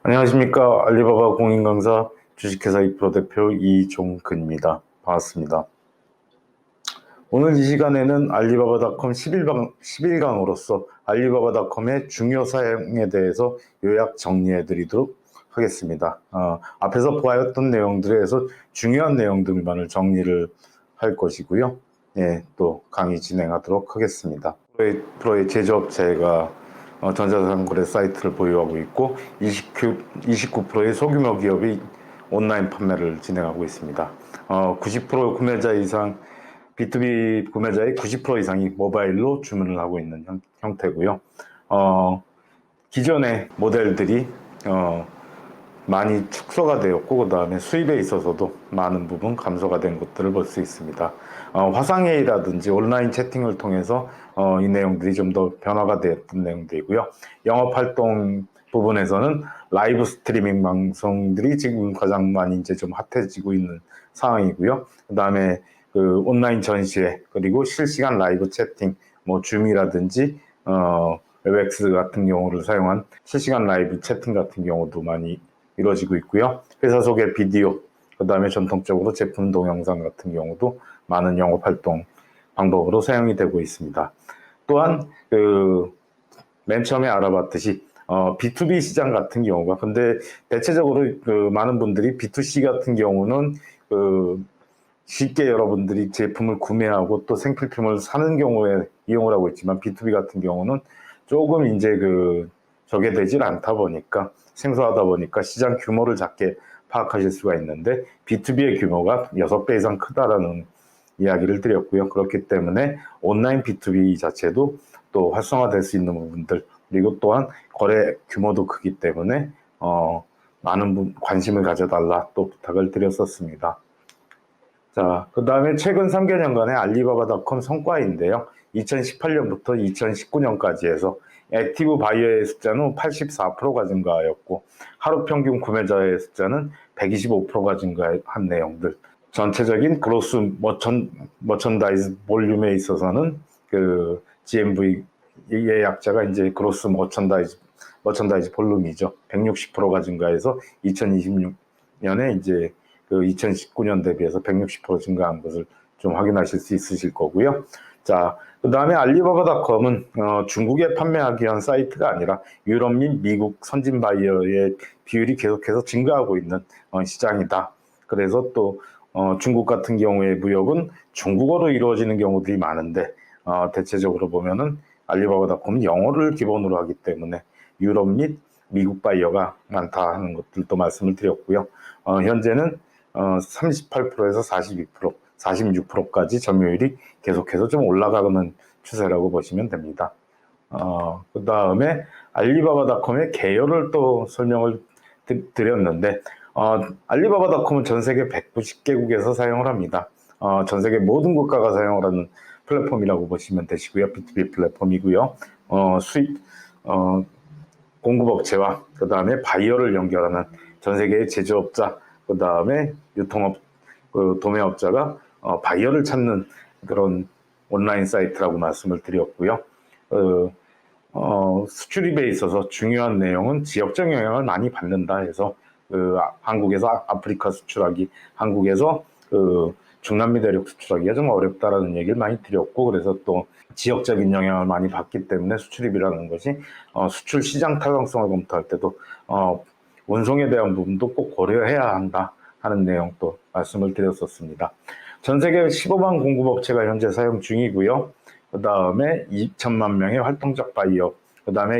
안녕하십니까. 알리바바 공인강사 주식회사 2프로 대표 이종근입니다. 반갑습니다. 오늘 이 시간에는 알리바바닷컴 11강으로서 알리바바닷컴의 중요 사항에 대해서 요약 정리해 드리도록 하겠습니다. 앞에서 보았던 내용들에서 중요한 내용들만을 정리를 할 것이고요. 예, 또 강의 진행하도록 하겠습니다. 프로의 제조업체가 전자상거래 사이트를 보유하고 있고 29%의 소규모 기업이 온라인 판매를 진행하고 있습니다. 90% 구매자 이상, B2B 구매자의 90% 이상이 모바일로 주문을 하고 있는 형태고요. 기존의 모델들이 많이 축소가 되었고, 그 다음에 수입에 있어서도 많은 부분 감소가 된 것들을 볼 수 있습니다. 화상회의라든지 온라인 채팅을 통해서 이 내용들이 좀 더 변화가 되었던 내용들이고요. 영업활동 부분에서는 라이브 스트리밍 방송들이 지금 가장 많이 이제 좀 핫해지고 있는 상황이고요. 그 다음에 그 온라인 전시회, 그리고 실시간 라이브 채팅, 뭐 줌이라든지 웹엑스 같은 경우를 사용한 실시간 라이브 채팅 같은 경우도 많이 이루어지고 있고요. 회사 소개 비디오, 그 다음에 전통적으로 제품 동영상 같은 경우도 많은 영업활동 방법으로 사용이 되고 있습니다. 또한 맨 처음에 알아봤듯이 B2B 시장 같은 경우가, 근데 대체적으로 많은 분들이 B2C 같은 경우는 쉽게 여러분들이 제품을 구매하고 또 생필품을 사는 경우에 이용을 하고 있지만, B2B 같은 경우는 조금 이제 저게 되질 않다 보니까, 생소하다 보니까 시장 규모를 작게 파악하실 수가 있는데, B2B의 규모가 6배 이상 크다라는 이야기를 드렸고요. 그렇기 때문에 온라인 B2B 자체도 또 활성화될 수 있는 부분들, 그리고 또한 거래 규모도 크기 때문에 많은 관심을 가져달라 또 부탁을 드렸었습니다. 자, 그 다음에 최근 3개년간의 알리바바닷컴 성과인데요. 2018년부터 2019년까지 해서 액티브 바이어의 숫자는 84%가 증가하였고, 하루 평균 구매자의 숫자는 125%가 증가한 내용들. 전체적인 그로스 머천다이즈 볼륨에 있어서는 GMV의 약자가 이제 그로스 머천다이즈 볼륨이죠. 160%가 증가해서 2026년에 이제 2019년 대비해서 160% 증가한 것을 좀 확인하실 수 있으실 거고요. 자, 그 다음에 알리바바닷컴은 중국에 판매하기 위한 사이트가 아니라 유럽 및 미국 선진 바이어의 비율이 계속해서 증가하고 있는 시장이다. 그래서 또 중국 같은 경우의 무역은 중국어로 이루어지는 경우들이 많은데, 대체적으로 보면은 알리바바닷컴은 영어를 기본으로 하기 때문에 유럽 및 미국 바이어가 많다 하는 것들도 말씀을 드렸고요. 현재는 38%에서 42%, 46%까지 점유율이 계속해서 좀 올라가는 추세라고 보시면 됩니다. 그 다음에 알리바바닷컴의 개요를 또 설명을 드렸는데, 알리바바닷컴은 전 세계 190개국에서 사용을 합니다. 전 세계 모든 국가가 사용을 하는 플랫폼이라고 보시면 되시고요. B2B 플랫폼이고요. 공급업체와 그 다음에 바이어를 연결하는 전 세계의 제조업자, 그 다음에 유통업, 도매업자가 바이어를 찾는 그런 온라인 사이트라고 말씀을 드렸고요. 수출입에 있어서 중요한 내용은 지역적 영향을 많이 받는다 해서 한국에서 아프리카 수출하기, 한국에서 중남미 대륙 수출하기가 좀 어렵다라는 얘기를 많이 드렸고, 그래서 또 지역적인 영향을 많이 받기 때문에 수출입이라는 것이 수출 시장 타당성을 검토할 때도 운송에 대한 부분도 꼭 고려해야 한다 하는 내용도 말씀을 드렸었습니다. 전 세계 15만 공급업체가 현재 사용 중이고요. 그 다음에 2천만 명의 활동적 바이어, 그 다음에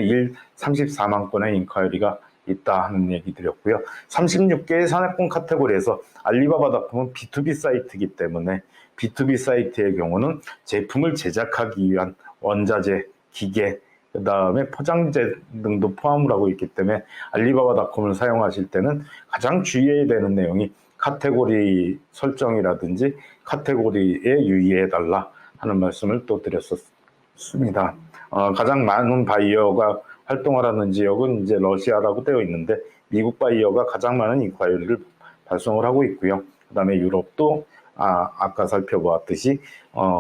34만 건의 인콰이리가 있다 하는 얘기 드렸고요. 36개의 산업군 카테고리에서 알리바바닷컴은 B2B 사이트이기 때문에 B2B 사이트의 경우는 제품을 제작하기 위한 원자재, 기계, 그 다음에 포장재 등도 포함을 하고 있기 때문에 알리바바닷컴을 사용하실 때는 가장 주의해야 되는 내용이 카테고리 설정이라든지 카테고리에 유의해달라 하는 말씀을 또 드렸었습니다. 가장 많은 바이어가 활동하라는 지역은 이제 러시아라고 되어 있는데, 미국 바이어가 가장 많은 인콰이리를 발송을 하고 있고요. 그 다음에 유럽도 아까 살펴보았듯이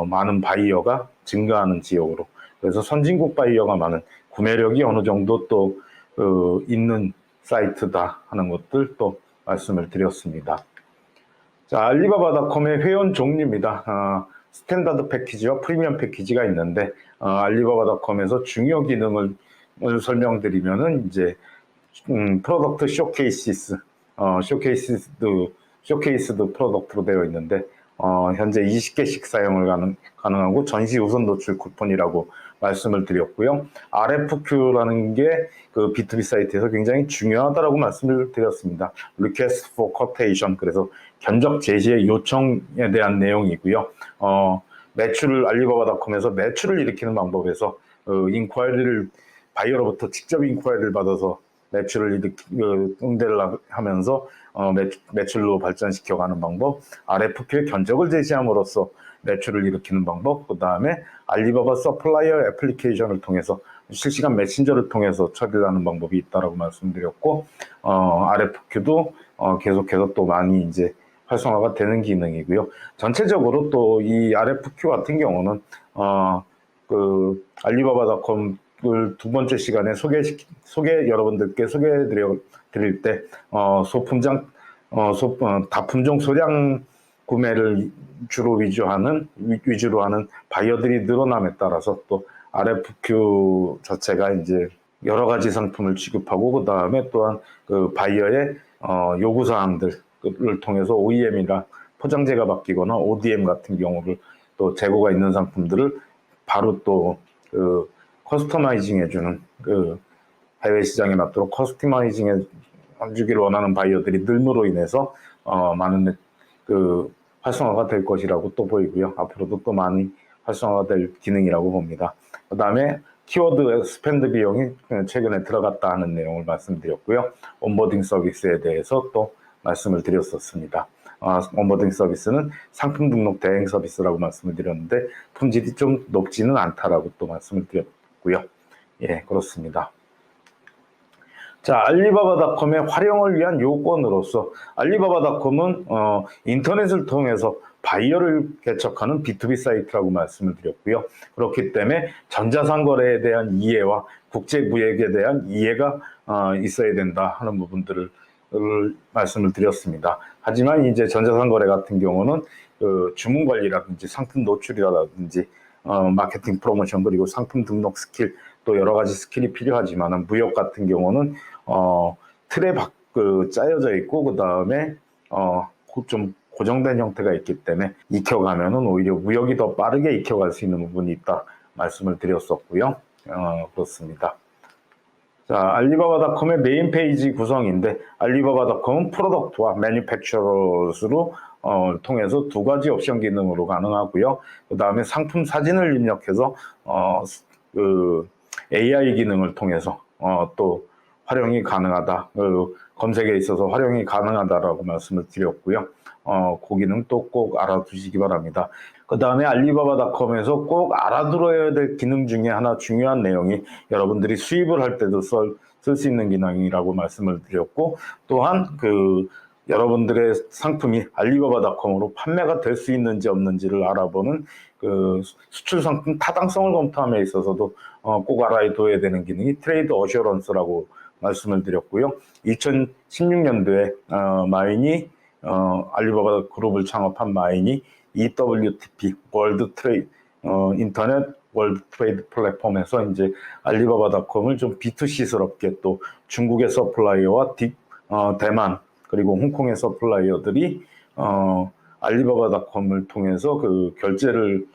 많은 바이어가 증가하는 지역으로, 그래서 선진국 바이어가 많은, 구매력이 어느 정도 또 있는 사이트다 하는 것들 또 말씀을 드렸습니다. 자, 알리바바닷컴의 회원 종류입니다. 스탠다드 패키지와 프리미엄 패키지가 있는데, 알리바바닷컴에서 중요 기능을 설명드리면은 이제 프로덕트 쇼케이시스, 쇼케이스드 프로덕트로 되어 있는데, 현재 20개씩 사용을 가능하고 전시 우선 노출 쿠폰이라고 말씀을 드렸고요. RFQ라는 게 그 B2B 사이트에서 굉장히 중요하다라고 말씀을 드렸습니다. Request for Quotation, 그래서 견적 제시의 요청에 대한 내용이고요. 매출을 알리바바닷컴에서 매출을 일으키는 방법에서 인콰이리를 바이어로부터 직접 인콰이리를 받아서 매출을 응대를 하면서 매출로 발전시켜가는 방법, RFQ의 견적을 제시함으로써 매출을 일으키는 방법, 그 다음에 알리바바 서플라이어 애플리케이션을 통해서 실시간 메신저를 통해서 처리를 하는 방법이 있다라고 말씀드렸고, RFQ도 계속해서 또 많이 이제 활성화가 되는 기능이고요. 전체적으로 또 이 RFQ 같은 경우는 그 알리바바닷컴 두 번째 시간에 여러분들께 소개해 드릴 때 소품장 다품종 소량 구매를 위주로 하는 바이어들이 늘어남에 따라서 또 RFQ 자체가 이제 여러 가지 상품을 취급하고, 그 다음에 또한 그 바이어의 요구 사항들을 통해서 OEM이나 포장재가 바뀌거나 ODM 같은 경우를 또 재고가 있는 상품들을 바로 또 커스터마이징 해주는, 해외 시장에 맞도록 커스터마이징 해주기를 원하는 바이어들이 늘므로 인해서 많은 활성화가 될 것이라고 또 보이고요. 앞으로도 또 많이 활성화가 될 기능이라고 봅니다. 그 다음에 키워드 스펜드 비용이 최근에 들어갔다 하는 내용을 말씀드렸고요. 온보딩 서비스에 대해서 또 말씀을 드렸었습니다. 온보딩 서비스는 상품 등록 대행 서비스라고 말씀을 드렸는데 품질이 좀 높지는 않다라고 또 말씀을 드렸고요. 예, 그렇습니다. 자, 알리바바닷컴의 활용을 위한 요건으로서 알리바바닷컴은 인터넷을 통해서 바이어를 개척하는 B2B 사이트라고 말씀을 드렸고요. 그렇기 때문에 전자상거래에 대한 이해와 국제무역에 대한 이해가 있어야 된다 하는 부분들을 말씀을 드렸습니다. 하지만 이제 전자상거래 같은 경우는 주문관리라든지 상품 노출이라든지 마케팅 프로모션, 그리고 상품 등록 스킬, 또 여러 가지 스킬이 필요하지만 무역 같은 경우는 틀에 짜여져 있고, 그 다음에 좀 고정된 형태가 있기 때문에 익혀가면은 오히려 무역이 더 빠르게 익혀갈 수 있는 부분이 있다 말씀을 드렸었고요. 그렇습니다. 자, 알리바바닷컴의 메인 페이지 구성인데, 알리바바닷컴은 프로덕트와 매니팩처러스로 통해서 두 가지 옵션 기능으로 가능하고요. 그 다음에 상품 사진을 입력해서 AI 기능을 통해서 또 활용이 가능하다, 검색에 있어서 활용이 가능하다라고 말씀을 드렸고요. 그 기능 또 꼭 알아두시기 바랍니다. 그 다음에 알리바바닷컴에서 꼭 알아들어야 될 기능 중에 하나, 중요한 내용이 여러분들이 수입을 할 때도 쓸 수 있는 기능이라고 말씀을 드렸고, 또한 여러분들의 상품이 알리바바닷컴으로 판매가 될 수 있는지 없는지를 알아보는 수출 상품 타당성을 검토함에 있어서도 꼭 알아둬야 되는 기능이 트레이드 어셔런스라고 말씀을 드렸고요. 2016년도에 마인이 알리바바 그룹을 창업한 마인이 EWTP 인터넷 월드 트레이드 플랫폼에서 이제 알리바바닷컴을 좀 B2C스럽게 또 중국의 서플라이어와 대만 그리고 홍콩의 서플라이어들이 알리바바닷컴을 통해서 결제를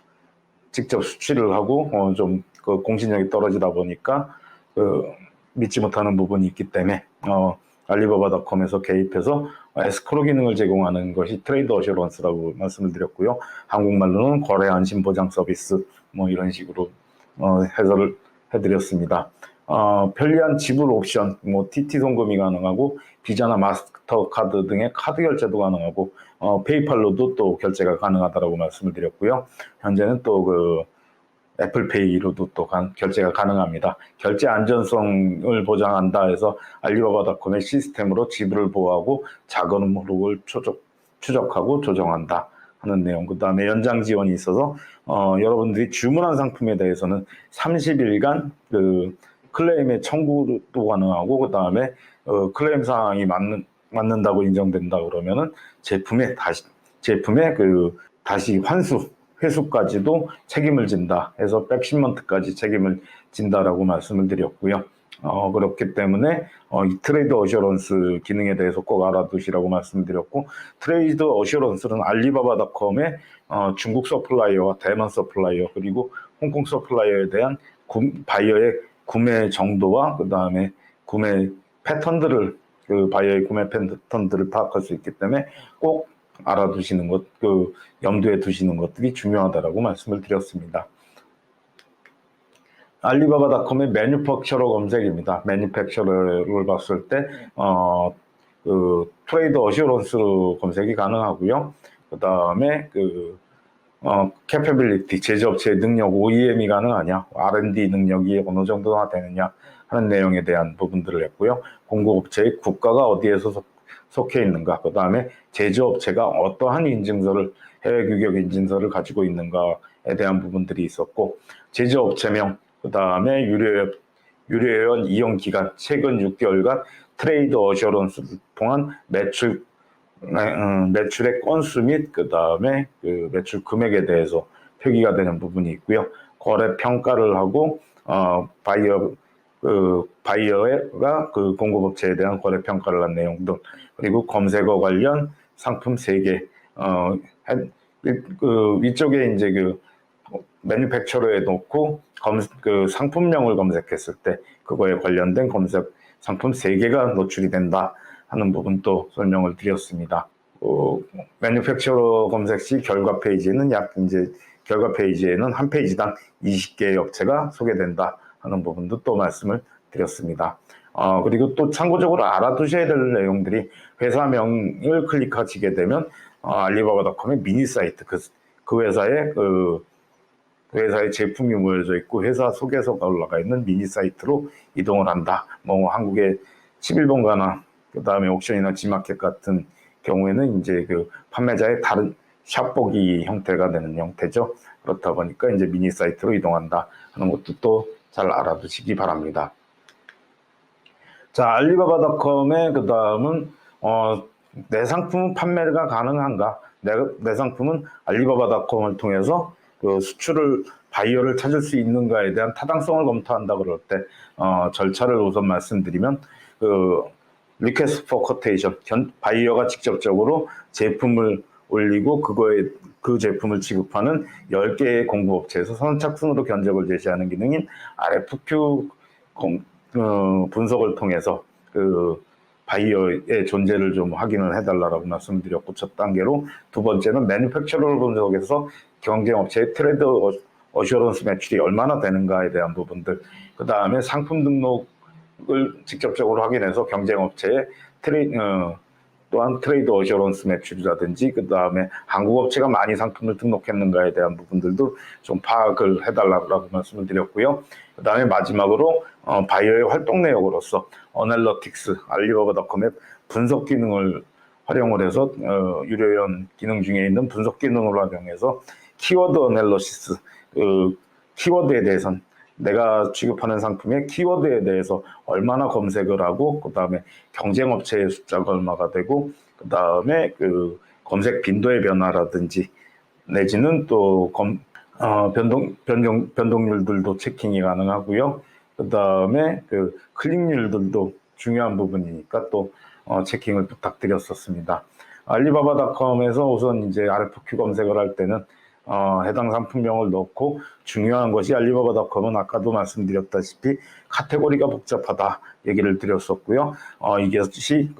직접 수취를 하고 좀 공신력이 떨어지다 보니까 믿지 못하는 부분이 있기 때문에 알리바바닷컴에서 개입해서 에스크로 기능을 제공하는 것이 트레이드 어셔런스라고 말씀을 드렸고요. 한국말로는 거래 안심 보장 서비스 이런 식으로 해설을 해드렸습니다. 편리한 지불 옵션, TT 송금이 가능하고 비자나 마스터카드 등의 카드 결제도 가능하고 페이팔로도 또 결제가 가능하다고 말씀을 드렸고요. 현재는 또 애플페이로도 또 결제가 가능합니다. 결제 안전성을 보장한다 해서 알리바바닷컴의 시스템으로 지불을 보호하고 자금 흐름을 추적하고 조정한다. 하는 내용, 그 다음에 연장 지원이 있어서 여러분들이 주문한 상품에 대해서는 30일간 그 클레임의 청구도 가능하고, 그 다음에 클레임 사항이 맞는다고 인정된다 그러면은 제품의 그 다시 회수까지도 책임을 진다 해서 백십먼트까지 책임을 진다라고 말씀을 드렸고요. 그렇기 때문에 이 트레이드 어셔런스 기능에 대해서 꼭 알아두시라고 말씀드렸고, 트레이드 어셔런스는 알리바바닷컴의 중국 서플라이어와 대만 서플라이어 그리고 홍콩 서플라이어에 대한 바이어의 구매 정도와 그 다음에 구매 패턴들을 그 바이어의 구매 패턴들을 파악할 수 있기 때문에 꼭 알아두시는 것, 염두에 두시는 것들이 중요하다라고 말씀을 드렸습니다. 알리바바닷컴의 매뉴팩처러 검색입니다. 매뉴팩처러를 봤을 때 트레이드 어슈런스 검색이 가능하고요. 그 다음에 캐퍼빌리티, 제조업체의 능력, OEM이 가능하냐, R&D 능력이 어느 정도나 되느냐 하는 내용에 대한 부분들을 했고요. 공급업체의 국가가 어디에서 속해 있는가, 그 다음에 제조업체가 어떠한 인증서를, 해외 규격 인증서를 가지고 있는가에 대한 부분들이 있었고, 제조업체명, 그 다음에 유료회원 이용 기간, 최근 6개월간 트레이드 어셔런스를 통한 매출의 건수 및 그 다음에 그 매출 금액에 대해서 표기가 되는 부분이 있고요. 거래 평가를 하고 바이어가 그 공급업체에 대한 거래 평가를 한 내용들, 그리고 검색어 관련 상품 3개, 위쪽에 이제 매뉴팩처러에 놓고 상품명을 검색했을 때 그거에 관련된 검색 상품 3개가 노출이 된다 하는 부분도 설명을 드렸습니다. 매뉴팩처러 검색 시 결과 페이지에는 결과 페이지에는 한 페이지당 20개의 업체가 소개된다 하는 부분도 또 말씀을 드렸습니다. 그리고 또 참고적으로 알아두셔야 될 내용들이, 회사명을 클릭하시게 되면 알리바바닷컴의 미니 사이트, 그 회사의 제품이 모여져 있고 회사 소개서가 올라가 있는 미니 사이트로 이동을 한다. 한국의 11번가나 그 다음에 옥션이나 지마켓 같은 경우에는 이제 판매자의 다른 샵보기 형태가 되는 형태죠. 그렇다 보니까 이제 미니 사이트로 이동한다 하는 것도 또 잘 알아두시기 바랍니다. 자, 알리바바닷컴의 그 다음은 내 상품은 판매가 가능한가? 내 상품은 알리바바닷컴을 통해서 수출을, 바이어를 찾을 수 있는가에 대한 타당성을 검토한다 그럴 때 절차를 우선 말씀드리면, 리퀘스트 포 쿼테이션, 바이어가 직접적으로 제품을 올리고 그 제품을 지급하는 10개의 공급업체에서 선착순으로 견적을 제시하는 기능인 RFQ 분석을 통해서 바이어의 존재를 좀 확인을 해달라고 말씀드렸고, 첫 단계로. 두 번째는 매뉴팩처러를 분석해서 경쟁업체의 트레이드 어슈런스 매출이 얼마나 되는가에 대한 부분들, 그 다음에 상품 등록을 직접적으로 확인해서 경쟁업체의 또한 트레이드 어슈런스 매출이라든지, 그 다음에 한국 업체가 많이 상품을 등록했는가에 대한 부분들도 좀 파악을 해달라고 말씀을 드렸고요. 그 다음에 마지막으로 바이어의 활동 내역으로서 어널러틱스, 알리바바닷컴의 분석 기능을 활용을 해서 유료회원 기능 중에 있는 분석 기능을 활용해서 키워드 어널리시스, 키워드에 대해서는 내가 취급하는 상품의 키워드에 대해서 얼마나 검색을 하고, 그 다음에 경쟁업체의 숫자가 얼마가 되고, 그 다음에 검색 빈도의 변화라든지 내지는 또 변동률들도 체킹이 가능하고요. 그 다음에 클릭률들도 중요한 부분이니까 또 체킹을 부탁드렸었습니다. 알리바바닷컴에서 우선 이제 RFQ 검색을 할 때는 해당 상품명을 넣고, 중요한 것이 알리바바닷컴은 아까도 말씀드렸다시피 카테고리가 복잡하다 얘기를 드렸었고요. 이것이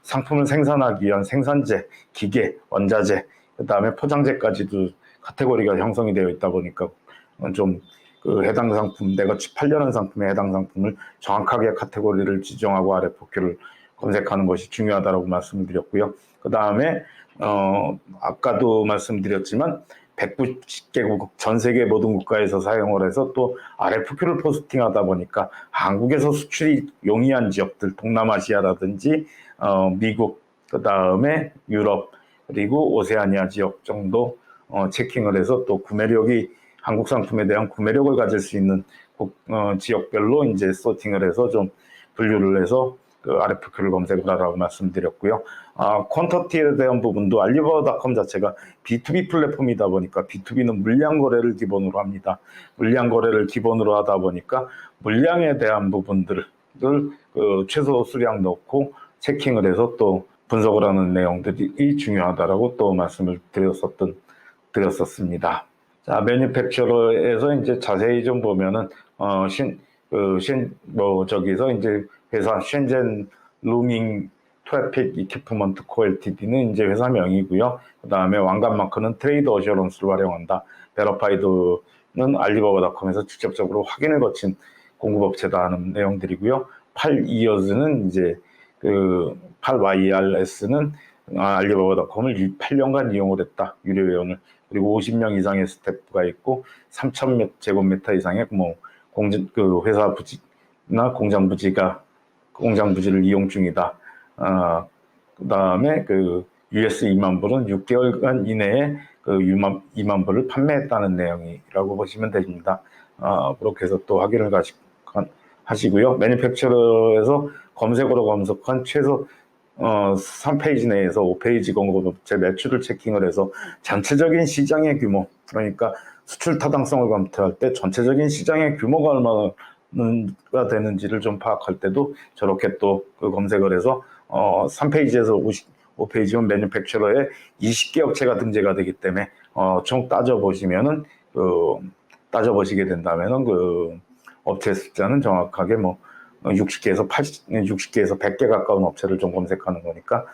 상품을 생산하기 위한 생산재, 기계, 원자재, 그 다음에 포장재까지도 카테고리가 형성이 되어 있다 보니까 좀 해당 상품, 내가 팔려는 상품에 해당 상품을 정확하게 카테고리를 지정하고 RFQ를 검색하는 것이 중요하다고 말씀을 드렸고요. 그 다음에 아까도 말씀드렸지만 190개국 전 세계 모든 국가에서 사용을 해서 또 RFQ를 포스팅하다 보니까 한국에서 수출이 용이한 지역들, 동남아시아라든지 미국, 그 다음에 유럽, 그리고 오세아니아 지역 정도 체킹을 해서 또 구매력이 한국 상품에 대한 구매력을 가질 수 있는 지역별로 이제 소팅을 해서 좀 분류를 해서 그 RFQ를 검색을 하라고 말씀드렸고요. 퀀터티에 대한 부분도 알리바바닷컴 자체가 B2B 플랫폼이다 보니까 B2B는 물량 거래를 기본으로 합니다. 물량 거래를 기본으로 하다 보니까 물량에 대한 부분들을 최소 수량 넣고 체킹을 해서 또 분석을 하는 내용들이 중요하다라고 또 말씀을 드렸었습니다. 자, 매니팩처러에서 이제 자세히 좀 보면은 저기서 이제 회사 셴젠 루밍 트래픽 이퀴프먼트 코 Ltd는 이제 회사명이고요. 그 다음에 왕관 마크는 트레이드 어셔런스를 활용한다. 베러파이드는 알리바바닷컴에서 직접적으로 확인을 거친 공급업체다 하는 내용들이고요. 8years는 이제 8YRS는 알리바바닷컴을 8년간 이용을 했다. 유료 회원을. 그리고 50명 이상의 스태프가 있고 3,000제곱미터 이상의 회사 부지나 공장 부지를 이용 중이다. 그 다음에 US 2만 불은 6개월간 이내에 2만 불을 판매했다는 내용이라고 보시면 됩니다. 그렇게 해서 또 확인을 하시고요. 매니팩처러에서 검색어로 검색한 최소 3페이지 내에서 5페이지 공급업체 매출을 체킹을 해서 전체적인 시장의 규모, 그러니까 수출 타당성을 검토할 때 전체적인 시장의 규모가 얼마나 되는지를 좀 파악할 때도 저렇게 또 검색을 해서 3페이지에서 5페이지면 매니팩처러에 20개 업체가 등재가 되기 때문에 총 따져보시게 된다면은 업체 숫자는 정확하게 60개에서 100개 가까운 업체를 좀 검색하는 거니까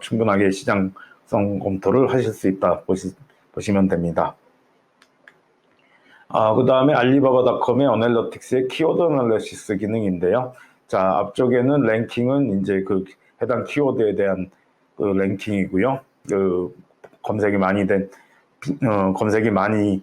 충분하게 시장성 검토를 하실 수 있다 보시면 됩니다. 그 다음에 알리바바닷컴의 어널리틱스의 키워드 어널리시스 기능인데요. 자, 앞쪽에는 랭킹은 이제 해당 키워드에 대한 랭킹이고요. 검색이 많이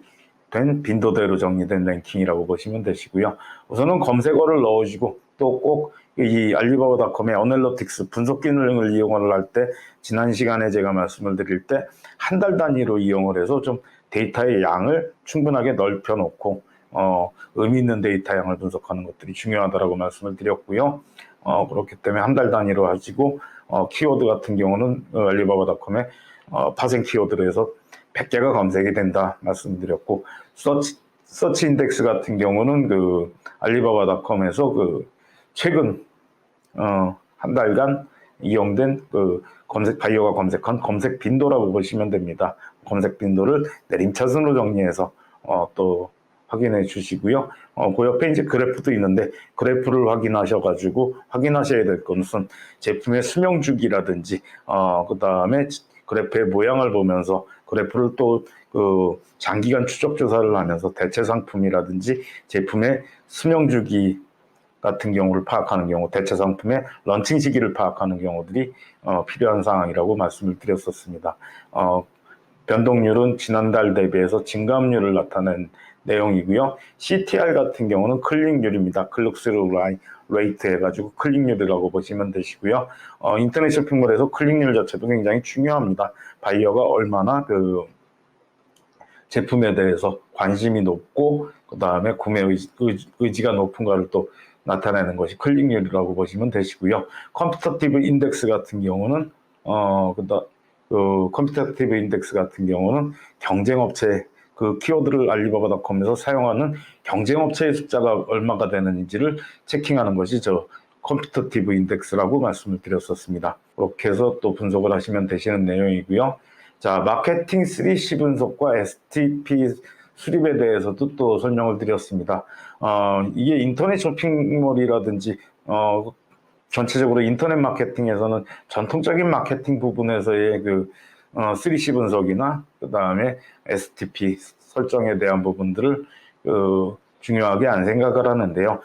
된 빈도대로 정리된 랭킹이라고 보시면 되시고요. 우선은 검색어를 넣으시고 또 꼭 이 알리바바닷컴의 어널리틱스 분석 기능을 이용을 할 때 지난 시간에 제가 말씀을 드릴 때 한 달 단위로 이용을 해서 좀 데이터의 양을 충분하게 넓혀 놓고 의미 있는 데이터 양을 분석하는 것들이 중요하다고 말씀을 드렸고요. 그렇기 때문에 한 달 단위로 하시고 키워드 같은 경우는 알리바바닷컴의 파생 키워드로 해서 100개가 검색이 된다 말씀드렸고 서치 인덱스 같은 경우는 알리바바닷컴에서 최근 한 달간 이용된 바이어가 검색한 검색 빈도라고 보시면 됩니다. 검색 빈도를 내림차순으로 정리해서 또 확인해 주시고요. 그 옆에 이제 그래프도 있는데 그래프를 확인하셔야 될 것은 제품의 수명 주기라든지 그 다음에 그래프의 모양을 보면서 그래프를 또 장기간 추적 조사를 하면서 대체 상품이라든지 제품의 수명 주기 같은 경우를 파악하는 경우, 대체 상품의 런칭 시기를 파악하는 경우들이 필요한 상황이라고 말씀을 드렸었습니다. 변동률은 지난달 대비해서 증가압률을 나타낸 내용이고요. CTR 같은 경우는 클릭률입니다. 클릭스루 레이트 해가지고 클릭률이라고 보시면 되시고요. 인터넷 쇼핑몰에서 클릭률 자체도 굉장히 중요합니다. 바이어가 얼마나 제품에 대해서 관심이 높고 그 다음에 구매 의지가 높은가를 또 나타내는 것이 클릭률이라고 보시면 되시고요. 컴피터티브 인덱스 같은 경우는 컴피터티브 인덱스 같은 경우는 경쟁업체 키워드를 알리바바닷컴에서 사용하는 경쟁업체의 숫자가 얼마가 되는지를 체킹하는 것이 컴피터티브 인덱스라고 말씀을 드렸었습니다. 그렇게 해서 또 분석을 하시면 되시는 내용이고요. 자, 마케팅 3C 분석과 STP 수립에 대해서도 또 설명을 드렸습니다. 이게 인터넷 쇼핑몰이라든지 전체적으로 인터넷 마케팅에서는 전통적인 마케팅 부분에서의 3C 분석이나 그 다음에 STP 설정에 대한 부분들을 중요하게 안 생각을 하는데요.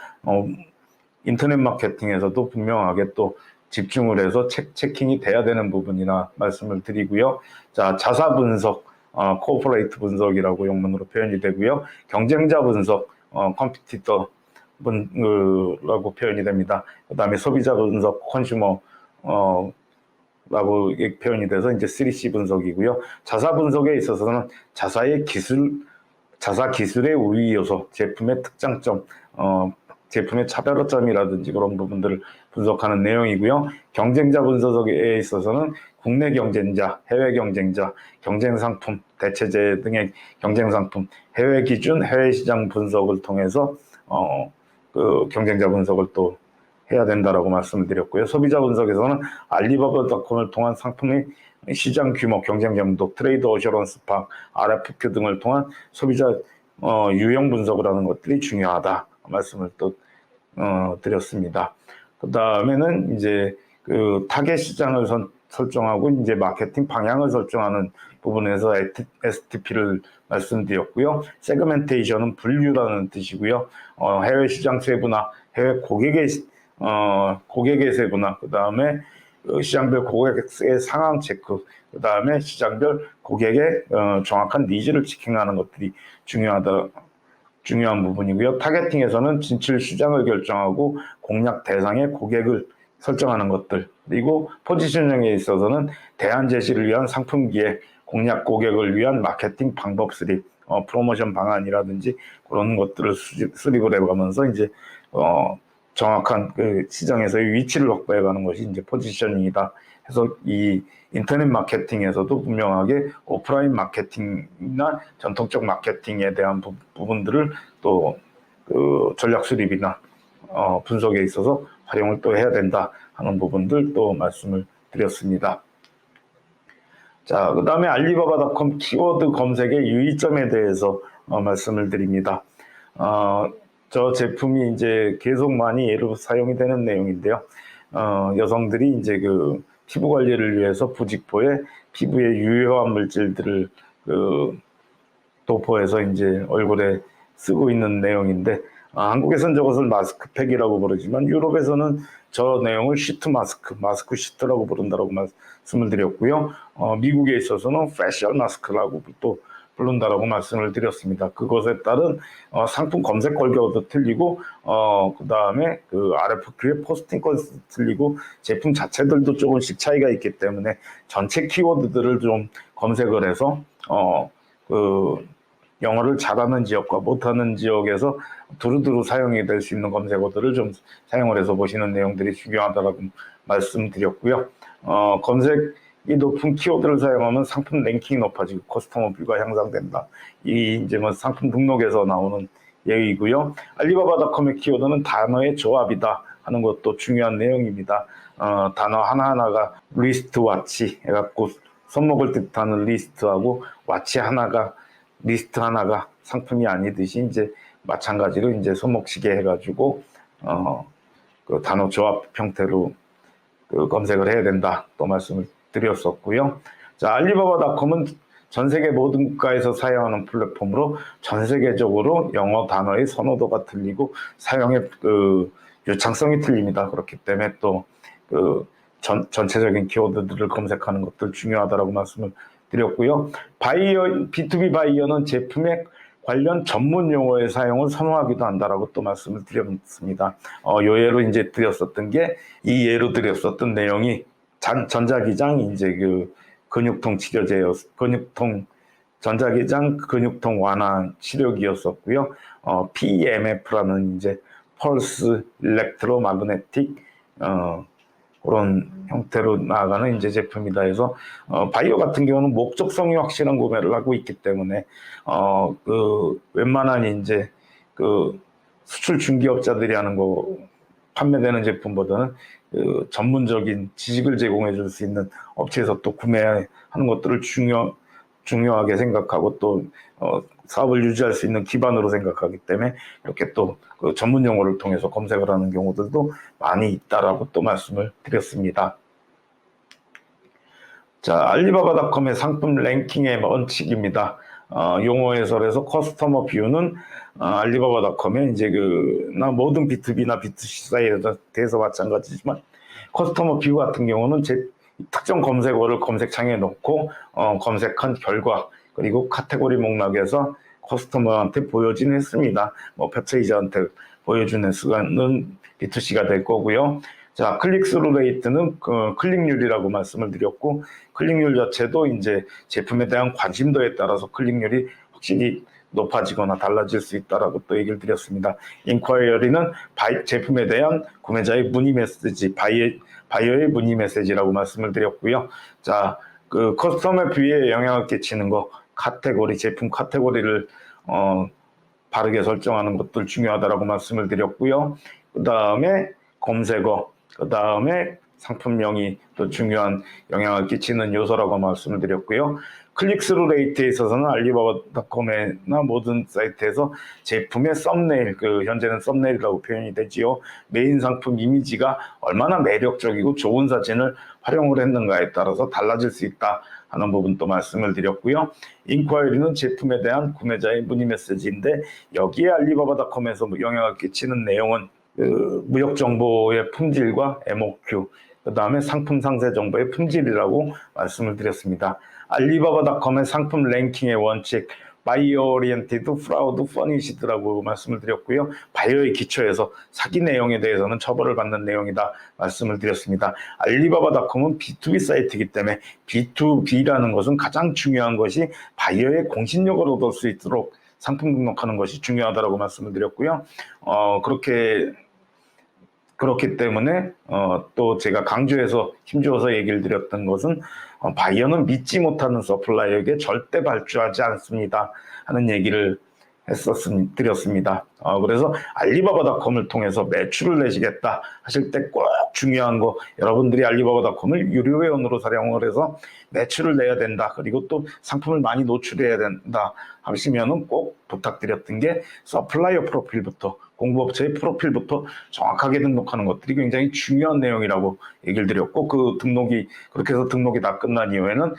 인터넷 마케팅에서도 분명하게 또 집중을 해서 체킹이 돼야 되는 부분이나 말씀을 드리고요. 자, 자사 분석, 코퍼레이트 분석이라고 영문으로 표현이 되고요. 경쟁자 분석, 컴피티터 라고 표현이 됩니다. 그 다음에 소비자 분석, 컨슈머 라고 표현이 돼서 이제 3C 분석이고요. 자사 분석에 있어서는 자사 기술의 우위 요소, 제품의 특장점, 제품의 차별점이라든지 그런 부분들을 분석하는 내용이고요. 경쟁자 분석에 있어서는 국내 경쟁자, 해외 경쟁자, 경쟁 상품, 대체재 등의 경쟁 상품, 해외 기준, 해외 시장 분석을 통해서 그 경쟁자 분석을 또 해야 된다라고 말씀을 드렸고요. 소비자 분석에서는 알리바바닷컴을 통한 상품의 시장 규모, 경쟁 감독, 트레이드 어셔런스 파악, RFQ 등을 통한 소비자 유형 분석을 하는 것들이 중요하다 말씀을 또 드렸습니다. 그 다음에는 이제 그 타겟 시장을 설정하고 이제 마케팅 방향을 설정하는 부분에서 STP를 말씀드렸고요. 세그멘테이션은 분류라는 뜻이고요. 해외 시장 세분화, 해외 고객의 세분화, 그 다음에 시장별 고객의 상황 체크, 그 다음에 시장별 고객의 정확한 니즈를 지킹하는 것들이 중요한 부분이고요. 타겟팅에서는 진출 시장을 결정하고 공략 대상의 고객을 설정하는 것들, 그리고 포지셔닝에 있어서는 대안 제시를 위한 상품 기획, 공략 고객을 위한 마케팅 방법 수립, 프로모션 방안이라든지 그런 것들을 수립을 해가면서 이제 정확한 그 시장에서의 위치를 확보해가는 것이 이제 포지셔닝이다. 그래서 이 인터넷 마케팅에서도 분명하게 오프라인 마케팅이나 전통적 마케팅에 대한 부분들을 또 그 전략 수립이나 분석에 있어서 활용을 또 해야 된다 하는 부분들 또 말씀을 드렸습니다. 자, 그 다음에 알리바바닷컴 키워드 검색의 유의점에 대해서 말씀을 드립니다. 저 제품이 이제 계속 많이 예로 사용이 되는 내용인데요. 여성들이 이제 그 피부 관리를 위해서 부직포에 피부에 유해한 물질들을 도포해서 이제 얼굴에 쓰고 있는 내용인데, 한국에서는 저것을 마스크팩이라고 부르지만 유럽에서는 저 내용을 시트 마스크 시트라고 부른다라고 말씀을 드렸고요. 미국에 있어서는 패션 마스크라고 또 부른다라고 말씀을 드렸습니다. 그것에 따른 상품 검색 권고도 틀리고, 그 다음에 그 RFQ의 포스팅 건수 틀리고, 제품 자체들도 조금씩 차이가 있기 때문에 전체 키워드들을 좀 검색을 해서 영어를 잘하는 지역과 못하는 지역에서 두루두루 사용이 될 수 있는 검색어들을 좀 사용을 해서 보시는 내용들이 중요하다고 말씀드렸고요. 검색이 높은 키워드를 사용하면 상품 랭킹이 높아지고 커스터머 뷰가 향상된다. 이 이제 뭐 상품 등록에서 나오는 얘기고요. 알리바바닷컴의 키워드는 단어의 조합이다 하는 것도 중요한 내용입니다. 단어 하나하나가 리스트 와치 해갖고 손목을 뜻하는 리스트하고 와치 하나가 리스트 하나가 상품이 아니듯이 이제 마찬가지로 이제 손목시계 해가지고 그 단어 조합 형태로 그 검색을 해야 된다 또 말씀을 드렸었고요. 자, 알리바바닷컴은 전 세계 모든 국가에서 사용하는 플랫폼으로 전 세계적으로 영어 단어의 선호도가 틀리고 사용의 그 유창성이 틀립니다. 그렇기 때문에 또 그 전체적인 키워드들을 검색하는 것들 중요하다라고 말씀을 드렸고요. B2B 바이어는 제품의 관련 전문 용어의 사용을 선호하기도 한다라고 또 말씀을 드렸습니다. 요 예로 이제 드렸었던 게 이 예로 드렸었던 내용이 전자기장 이제 그 근육통 전자기장 근육통 완화 치료기였었고요. PEMF라는 이제 펄스 일렉트로 마그네틱 그런 형태로 나아가는 이제 제품이다 해서 바이오 같은 경우는 목적성이 확실한 구매를 하고 있기 때문에 그 웬만한 이제 그 수출 중개업자들이 하는 거 판매되는 제품보다는 그 전문적인 지식을 제공해 줄 수 있는 업체에서 또 구매하는 것들을 중요하게 생각하고 또 사업을 유지할 수 있는 기반으로 생각하기 때문에 이렇게 또 그 전문 용어를 통해서 검색을 하는 경우들도 많이 있다라고 또 말씀을 드렸습니다. 자, 알리바바닷컴의 상품 랭킹의 원칙입니다. 용어 해설에서 커스터머 뷰는 알리바바닷컴의 이제 나 모든 B2B나 B2C 사이트에서 마찬가지지만 커스터머 뷰 같은 경우는 특정 검색어를 검색창에 넣고 검색한 결과 그리고 카테고리 목록에서 커스터머한테 보여진 횟수입니다. 뭐 퍼체이저한테 보여준 횟수는 B2C가 될 거고요. 자, 클릭스루 레이트는 클릭률이라고 말씀을 드렸고, 클릭률 자체도 이제 제품에 대한 관심도에 따라서 클릭률이 확실히 높아지거나 달라질 수 있다라고 또 얘기를 드렸습니다. 인콰이어리는 제품에 대한 구매자의 문의 메시지, 바이어의 문의 메시지라고 말씀을 드렸고요. 자, 그 커스터머 뷰에 영향을 끼치는 거, 제품 카테고리를 바르게 설정하는 것들 중요하다라고 말씀을 드렸고요. 그 다음에 검색어, 그 다음에 상품명이 또 중요한 영향을 끼치는 요소라고 말씀을 드렸고요. 클릭스루 레이트에 있어서는 알리바바닷컴이나 모든 사이트에서 제품의 썸네일, 현재는 썸네일이라고 표현이 되지요. 메인 상품 이미지가 얼마나 매력적이고 좋은 사진을 활용을 했는가에 따라서 달라질 수 있다 하는 부분도 말씀을 드렸고요. 인콰이리는 제품에 대한 구매자의 문의 메시지인데, 여기에 알리바바닷컴에서 영향을 끼치는 내용은 무역 정보의 품질과 MOQ, 그 다음에 상품 상세 정보의 품질이라고 말씀을 드렸습니다. 알리바바닷컴의 상품 랭킹의 원칙, 바이어 오리엔티드 프라우드 퍼니시드라고 말씀을 드렸고요. 바이어의 기초에서 사기 내용에 대해서는 처벌을 받는 내용이다 말씀을 드렸습니다. 알리바바닷컴은 B2B 사이트이기 때문에 B2B라는 것은 가장 중요한 것이 바이어의 공신력을 얻을 수 있도록 상품 등록하는 것이 중요하다고 말씀을 드렸고요. 그렇기 때문에 또 제가 강조해서 힘주어서 얘기를 드렸던 것은 바이어는 믿지 못하는 서플라이어에게 절대 발주하지 않습니다 하는 얘기를 드렸습니다. 그래서 알리바바닷컴을 통해서 매출을 내시겠다 하실 때 꼭 중요한 거, 여러분들이 알리바바닷컴을 유료 회원으로 사용을 해서 매출을 내야 된다, 그리고 또 상품을 많이 노출해야 된다 하시면은 꼭 부탁드렸던 게 서플라이어 프로필부터, 공급업체의 프로필부터 정확하게 등록하는 것들이 굉장히 중요한 내용이라고 얘기를 드렸고, 그렇게 해서 등록이 다 끝난 이후에는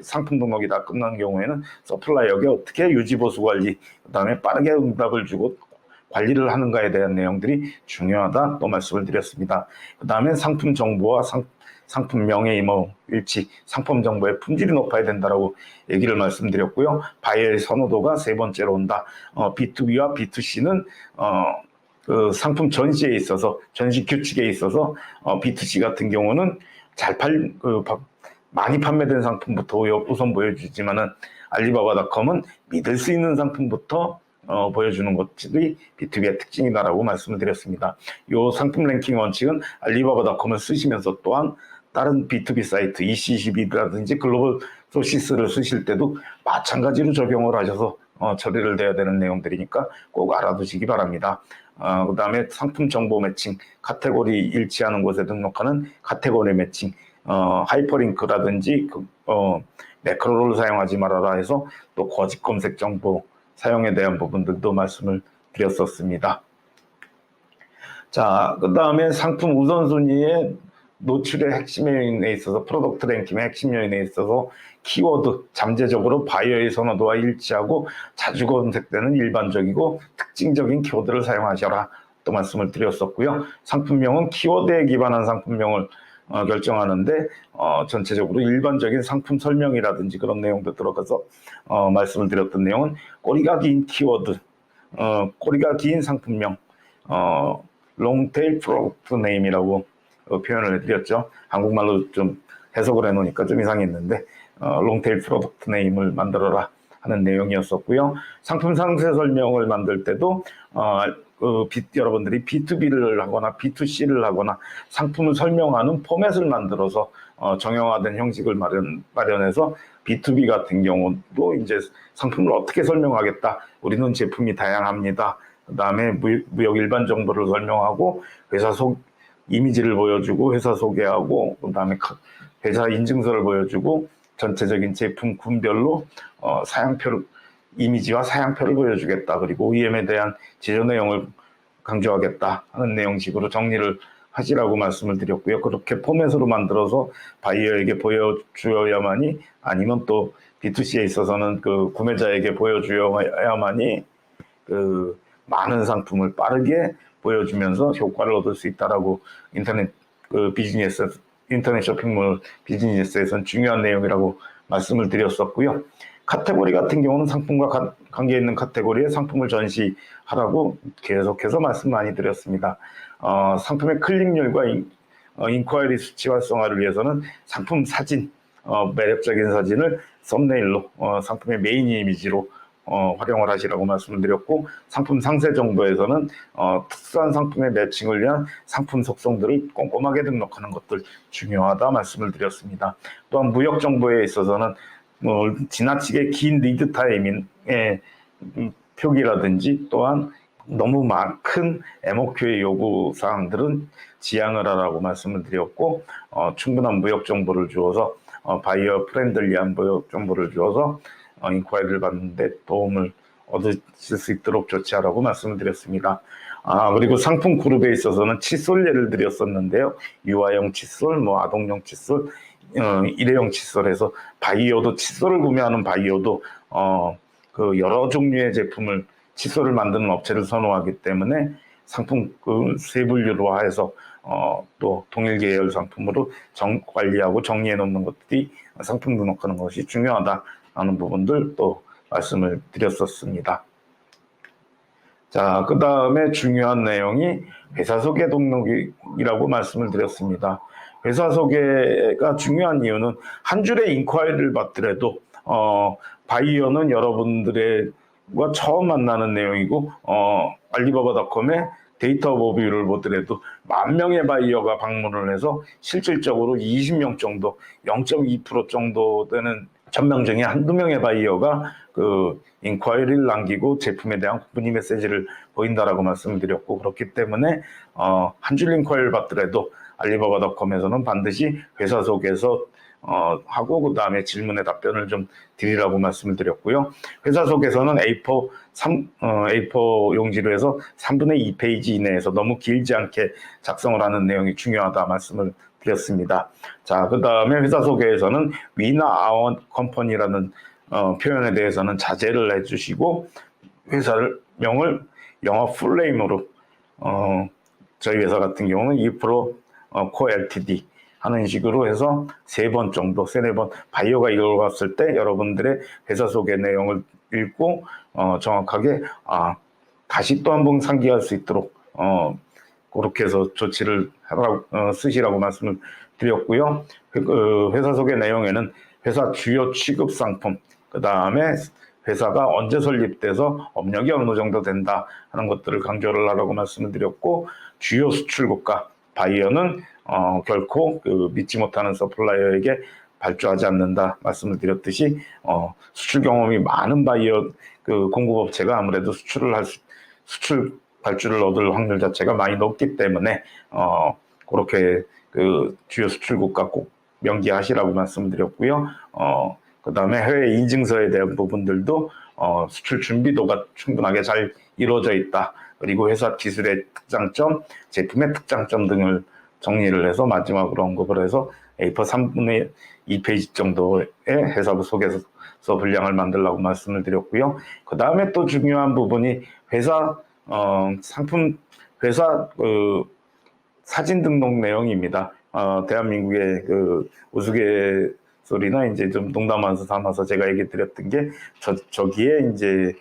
상품 등록이 다 끝난 경우에는 서플라이어에게 어떻게 유지보수 관리, 그 다음에 빠르게 응답을 주고 관리를 하는가에 대한 내용들이 중요하다 또 말씀을 드렸습니다. 그 다음에 상품 정보와 상품명의 일치, 상품 정보의 품질이 높아야 된다라고 얘기를 말씀드렸고요. 바이어의 선호도가 세 번째로 온다. B2B와 B2C는 상품 전시에 있어서, 전시 규칙에 있어서 B2C 같은 경우는 많이 판매된 상품부터 우선 보여주지만은 알리바바닷컴은 믿을 수 있는 상품부터 보여주는 것들이 B2B의 특징이다라고 말씀을 드렸습니다. 이 상품 랭킹 원칙은 알리바바닷컴을 쓰시면서 또한 다른 B2B 사이트, EC22라든지 글로벌 소시스를 쓰실 때도 마찬가지로 적용을 하셔서 처리를 돼야 되는 내용들이니까 꼭 알아두시기 바랍니다. 그 다음에 상품 정보 매칭, 카테고리 일치하는 곳에 등록하는 카테고리 매칭, 하이퍼링크라든지 매크로를 사용하지 말아라 해서 또 거짓 검색 정보 사용에 대한 부분들도 말씀을 드렸었습니다. 자, 그 다음에 상품 우선순위의 노출의 핵심 요인에 있어서, 프로덕트 랭킹의 핵심 요인에 있어서 키워드, 잠재적으로 바이어의 선호도와 일치하고 자주 검색되는 일반적이고 특징적인 키워드를 사용하셔라 또 말씀을 드렸었고요. 상품명은 키워드에 기반한 상품명을 결정하는데, 전체적으로 일반적인 상품 설명이라든지 그런 내용도 들어가서 말씀을 드렸던 내용은 꼬리가 긴 키워드, 꼬리가 긴 상품명, 롱테일 프로덕트 네임이라고 표현을 해드렸죠. 한국말로 좀 해석을 해놓으니까 좀 이상했는데, 롱테일 프로덕트 네임을 만들어라 하는 내용이었었고요. 상품 상세 설명을 만들 때도 여러분들이 B2B를 하거나 B2C를 하거나 상품을 설명하는 포맷을 만들어서 정형화된 형식을 마련해서 B2B 같은 경우도 이제 상품을 어떻게 설명하겠다, 우리는 제품이 다양합니다, 그 다음에 무역 일반 정보를 설명하고 회사 이미지를 보여주고 회사 소개하고, 그 다음에 회사 인증서를 보여주고 전체적인 제품군별로 이미지와 사양표를 보여주겠다, 그리고 OEM에 대한 제조 내용을 강조하겠다 하는 내용식으로 정리를 하시라고 말씀을 드렸고요. 그렇게 포맷으로 만들어서 바이어에게 보여주어야만이, 아니면 또 B2C에 있어서는 그 구매자에게 보여주어야만이 많은 상품을 빠르게 보여주면서 효과를 얻을 수 있다라고 인터넷 쇼핑몰 비즈니스에서는 중요한 내용이라고 말씀을 드렸었고요. 카테고리 같은 경우는 상품과 관계 있는 카테고리에 상품을 전시하라고 계속해서 말씀 많이 드렸습니다. 상품의 클릭률과 인콰이리 수치 활성화를 위해서는 상품 사진, 매력적인 사진을 썸네일로 상품의 메인 이미지로 활용을 하시라고 말씀을 드렸고, 상품 상세 정보에서는 특수한 상품의 매칭을 위한 상품 속성들을 꼼꼼하게 등록하는 것들 중요하다 말씀을 드렸습니다. 또한 무역 정보에 있어서는 지나치게 긴 리드 타임의 표기라든지, 또한 너무 큰 MOQ의 요구 사항들은 지양을 하라고 말씀을 드렸고, 충분한 무역 정보를 주어서 바이어 프렌들리한 무역 정보를 주어서 인콰이리를 받는데 도움을 얻으실 수 있도록 조치하라고 말씀을 드렸습니다. 그리고 상품 그룹에 있어서는 칫솔 예를 드렸었는데요. 유아용 칫솔, 아동용 칫솔, 일회용 칫솔에서 바이오도, 칫솔을 구매하는 바이오도 그 여러 종류의 제품을, 칫솔을 만드는 업체를 선호하기 때문에 상품 세 분류로해서 또 동일 계열 상품으로 관리하고 정리해 놓는 것들이 상품 등록하는 것이 중요하다 하는 부분들 또 말씀을 드렸었습니다. 자, 그 다음에 중요한 내용이 회사 소개 등록이라고 말씀을 드렸습니다. 회사 소개가 중요한 이유는 한 줄의 인콰이리를 받더라도 바이어는 여러분들과 처음 만나는 내용이고, 알리바바닷컴의 데이터 오버뷰를 보더라도 10,000명의 바이어가 방문을 해서 실질적으로 20명 정도, 0.2% 정도 되는 1,000명 중에 한두 명의 바이어가 그 인콰이리를 남기고 제품에 대한 문의 메시지를 보인다라고 말씀을 드렸고, 그렇기 때문에 한 줄 인콰이리를 받더라도 알리바바닷컴에서는 반드시 회사 소개서 하고 그 다음에 질문에 답변을 좀 드리라고 말씀을 드렸고요. 회사 소개서는 A4 용지로 해서 3분의 2페이지 이내에서 너무 길지 않게 작성을 하는 내용이 중요하다 말씀을 드렸습니다. 자, 그 다음에 회사 소개에서는 위나 아워 컴퍼니라는 표현에 대해서는 자제를 해주시고, 회사를 명을 영어 풀네임으로 저희 회사 같은 경우는 2% 코 LTD 하는 식으로 해서 3번 정도, 3-4번 바이오가 읽어봤을 때 여러분들의 회사 소개 내용을 읽고 정확하게 다시 또 한 번 상기할 수 있도록 그렇게 해서 조치를 쓰시라고 말씀을 드렸고요. 회사 소개 내용에는 회사 주요 취급 상품, 그 다음에 회사가 언제 설립돼서 업력이 어느 정도 된다 하는 것들을 강조를 하라고 말씀을 드렸고, 주요 수출국가, 바이어는 결코 믿지 못하는 서플라이어에게 발주하지 않는다 말씀을 드렸듯이, 수출 경험이 많은 바이어 공급업체가 아무래도 수출 발주를 얻을 확률 자체가 많이 높기 때문에 그렇게 주요 수출국가 꼭 명기하시라고 말씀드렸고요. 그 다음에 해외 인증서에 대한 부분들도 수출 준비도가 충분하게 잘 이루어져 있다. 그리고 회사 기술의 특장점, 제품의 특장점 등을 정리를 해서 마지막으로 언급을 해서 A4 3분의 2페이지 정도의 회사부 소개서 분량을 만들라고 말씀을 드렸고요. 그 다음에 또 중요한 부분이 회사 사진 등록 내용입니다. 대한민국의 우스갯소리나 이제 좀 농담하면서 담아서 제가 얘기 드렸던 게, 저기에 이제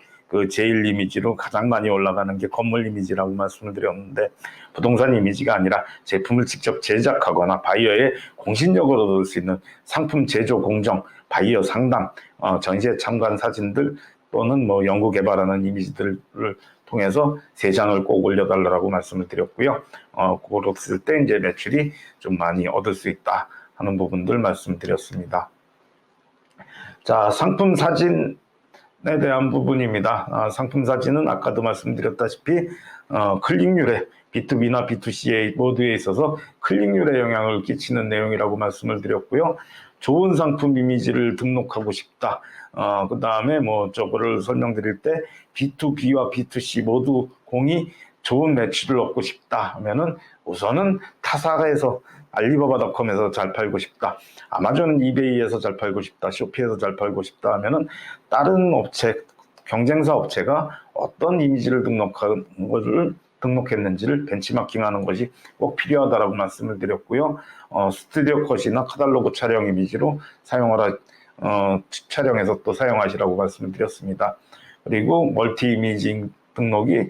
제일 이미지로 가장 많이 올라가는 게 건물 이미지라고 말씀을 드렸는데, 부동산 이미지가 아니라 제품을 직접 제작하거나 바이어의 공신력을 얻을 수 있는 상품 제조 공정, 바이어 상담, 전시회 참관 사진들 또는 연구 개발하는 이미지들을 통해서 3장을 꼭 올려달라고 말씀을 드렸고요. 그랬을 때 이제 매출이 좀 많이 얻을 수 있다 하는 부분들 말씀드렸습니다. 자, 상품 사진에 대한 부분입니다. 상품 사진은 아까도 말씀드렸다시피 클릭률에 B2B나 B2C 모두에 있어서 클릭률에 영향을 끼치는 내용이라고 말씀을 드렸고요. 좋은 상품 이미지를 등록하고 싶다. 그 다음에 저거를 설명드릴 때 B2B와 B2C 모두 공이 좋은 매출을 얻고 싶다 하면은 우선은 타사에서, 알리바바닷컴에서 잘 팔고 싶다, 아마존 이베이에서 잘 팔고 싶다, 쇼피에서 잘 팔고 싶다 하면은 다른 업체, 경쟁사 업체가 어떤 이미지를 등록했는지를 벤치마킹하는 것이 꼭 필요하다라고 말씀을 드렸고요. 스튜디오 컷이나 카탈로그 촬영 이미지로 사용하라 촬영해서 또 사용하시라고 말씀을 드렸습니다. 그리고 멀티 이미지 등록이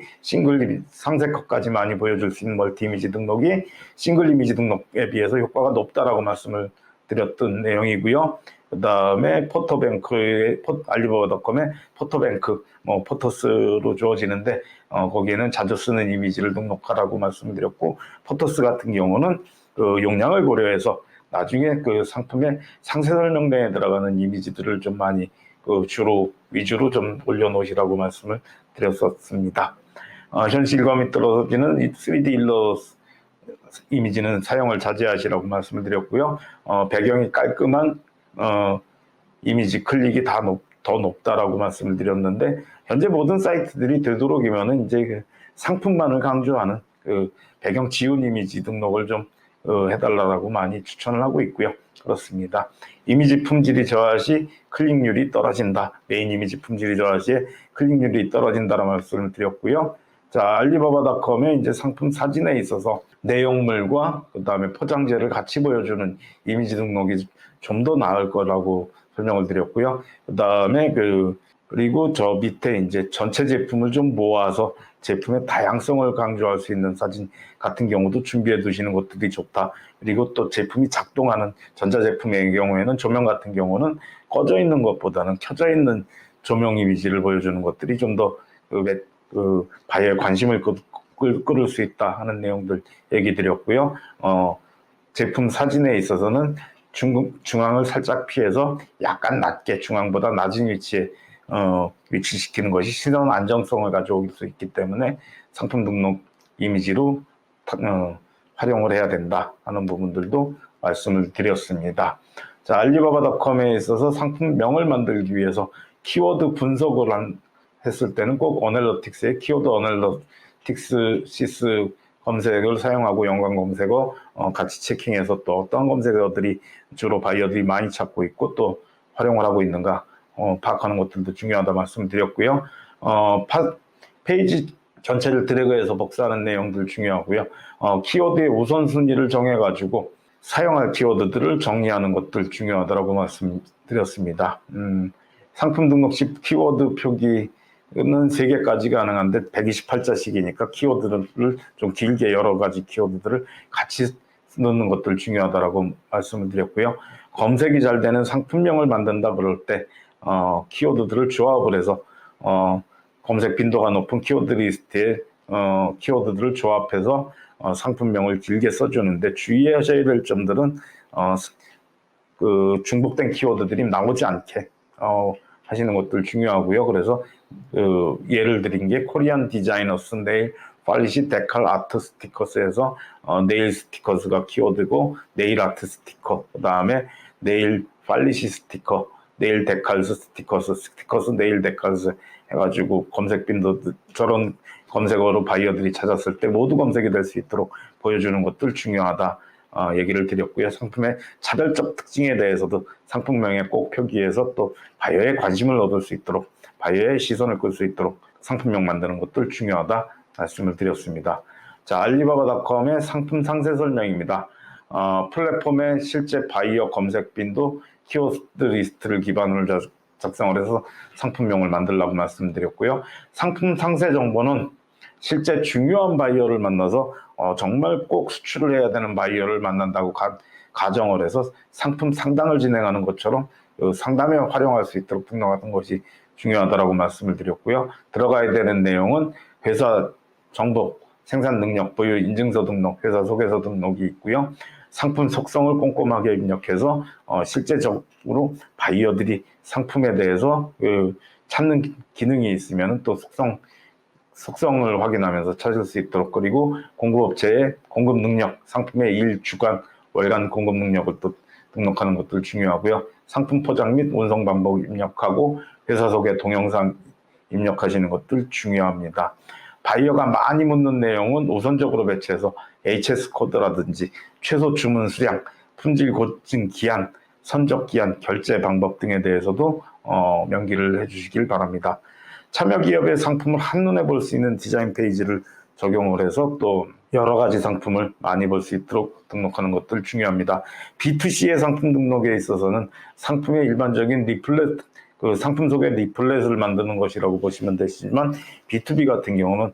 상세 컷까지 많이 보여줄 수 있는 멀티 이미지 등록이 싱글 이미지 등록에 비해서 효과가 높다라고 말씀을 드렸던 내용이고요. 그 다음에 포토뱅크의 알리바바닷컴의 포토뱅크, 포토스로 주어지는데 거기에는 자주 쓰는 이미지를 등록하라고 말씀을 드렸고, 포토스 같은 경우는 그 용량을 고려해서 나중에 그 상품의 상세 설명대에 들어가는 이미지들을 좀 많이 주로 위주로 좀 올려놓으시라고 말씀을 드렸었습니다. 현실감이 떨어지는 이 3D 일러스트 이미지는 사용을 자제하시라고 말씀을 드렸고요. 배경이 깔끔한 이미지 클릭이 더 높다라고 말씀을 드렸는데, 현재 모든 사이트들이 되도록이면은 이제 그 상품만을 강조하는 그 배경 지운 이미지 등록을 좀 해달라고 많이 추천을 하고 있고요. 그렇습니다. 이미지 품질이 저하 시 클릭률이 떨어진다. 메인 이미지 품질이 저하 시에 클릭률이 떨어진다라는 말씀을 드렸고요. 자, 알리바바닷컴의 이제 상품 사진에 있어서 내용물과 그 다음에 포장재를 같이 보여주는 이미지 등록이 좀 더 나을 거라고 설명을 드렸고요. 그 다음에 그리고 저 밑에 이제 전체 제품을 좀 모아서 제품의 다양성을 강조할 수 있는 사진 같은 경우도 준비해 두시는 것들이 좋다. 그리고 또 제품이 작동하는 전자제품의 경우에는 조명 같은 경우는 꺼져 있는 것보다는 켜져 있는 조명 이미지를 보여주는 것들이 좀 더 바이어의 관심을 끌을 수 있다 하는 내용들 얘기 드렸고요. 제품 사진에 있어서는 중앙을 살짝 피해서 약간 낮게, 중앙보다 낮은 위치에 위치시키는 것이 시선 안정성을 가져올 수 있기 때문에 상품 등록 이미지로 활용을 해야 된다 하는 부분들도 말씀을 드렸습니다. 자, 알리바바닷컴에 있어서 상품명을 만들기 위해서 키워드 분석을 했을 때는 꼭 어널러틱스의 키워드 어널러틱스 시스 검색을 사용하고 연관 검색어 같이 체킹해서 또 어떤 검색어들이 주로 바이어들이 많이 찾고 있고 또 활용을 하고 있는가 파악하는 것들도 중요하다 말씀드렸고요. 페이지 전체를 드래그해서 복사하는 내용들 중요하고요. 키워드의 우선순위를 정해가지고 사용할 키워드들을 정리하는 것들 중요하다고 말씀드렸습니다. 상품 등록 시 키워드 표기는 3개까지 가능한데 128자씩이니까 키워드를 좀 길게 여러 가지 키워드들을 같이 넣는 것들 중요하다고 말씀을 드렸고요. 검색이 잘 되는 상품명을 만든다 그럴 때 키워드들을 조합을 해서 검색 빈도가 높은 키워드 리스트에 키워드들을 조합해서 상품명을 길게 써주는데 주의하셔야 될 점들은 중복된 키워드들이 나오지 않게 하시는 것들 중요하고요. 그래서 예를 드린 게 코리안 디자이너스 네일 팔리시 데칼 아트 스티커스에서 네일 스티커스가 키워드고 네일 아트 스티커, 그 다음에 네일 팔리시 스티커, 네일 데칼스 스티커스 네일 데칼스 해가지고 검색 빈도 저런 검색어로 바이어들이 찾았을 때 모두 검색이 될 수 있도록 보여주는 것들 중요하다 얘기를 드렸고요. 상품의 차별적 특징에 대해서도 상품명에 꼭 표기해서 또 바이어의 관심을 얻을 수 있도록 바이어의 시선을 끌 수 있도록 상품명 만드는 것들 중요하다 말씀을 드렸습니다. 자, 알리바바닷컴의 상품 상세 설명입니다. 플랫폼의 실제 바이어 검색 빈도 키워드 리스트를 기반으로 작성을 해서 상품명을 만들라고 말씀드렸고요. 상품 상세 정보는 실제 중요한 바이어를 만나서 정말 꼭 수출을 해야 되는 바이어를 만난다고 가정을 해서 상품 상담을 진행하는 것처럼 상담에 활용할 수 있도록 등록하는 것이 중요하다고 말씀을 드렸고요. 들어가야 되는 내용은 회사 정보, 생산 능력, 보유 인증서 등록, 회사 소개서 등록이 있고요. 상품 속성을 꼼꼼하게 입력해서 실제적으로 바이어들이 상품에 대해서 찾는 기능이 있으면 또 속성을 확인하면서 찾을 수 있도록, 그리고 공급업체의 공급 능력, 상품의 일, 주간, 월간 공급 능력을 또 등록하는 것들 중요하고요. 상품 포장 및 운송 방법 입력하고 회사 소개 동영상 입력하시는 것들 중요합니다. 바이어가 많이 묻는 내용은 우선적으로 배치해서 HS 코드라든지 최소 주문 수량, 품질 고증 기한, 선적 기한, 결제 방법 등에 대해서도 명기를 해주시길 바랍니다. 참여 기업의 상품을 한눈에 볼 수 있는 디자인 페이지를 적용을 해서 또 여러 가지 상품을 많이 볼 수 있도록 등록하는 것들 중요합니다. B2C의 상품 등록에 있어서는 상품의 일반적인 리플렛, 그 상품 속에 리플렛을 만드는 것이라고 보시면 되시지만, B2B 같은 경우는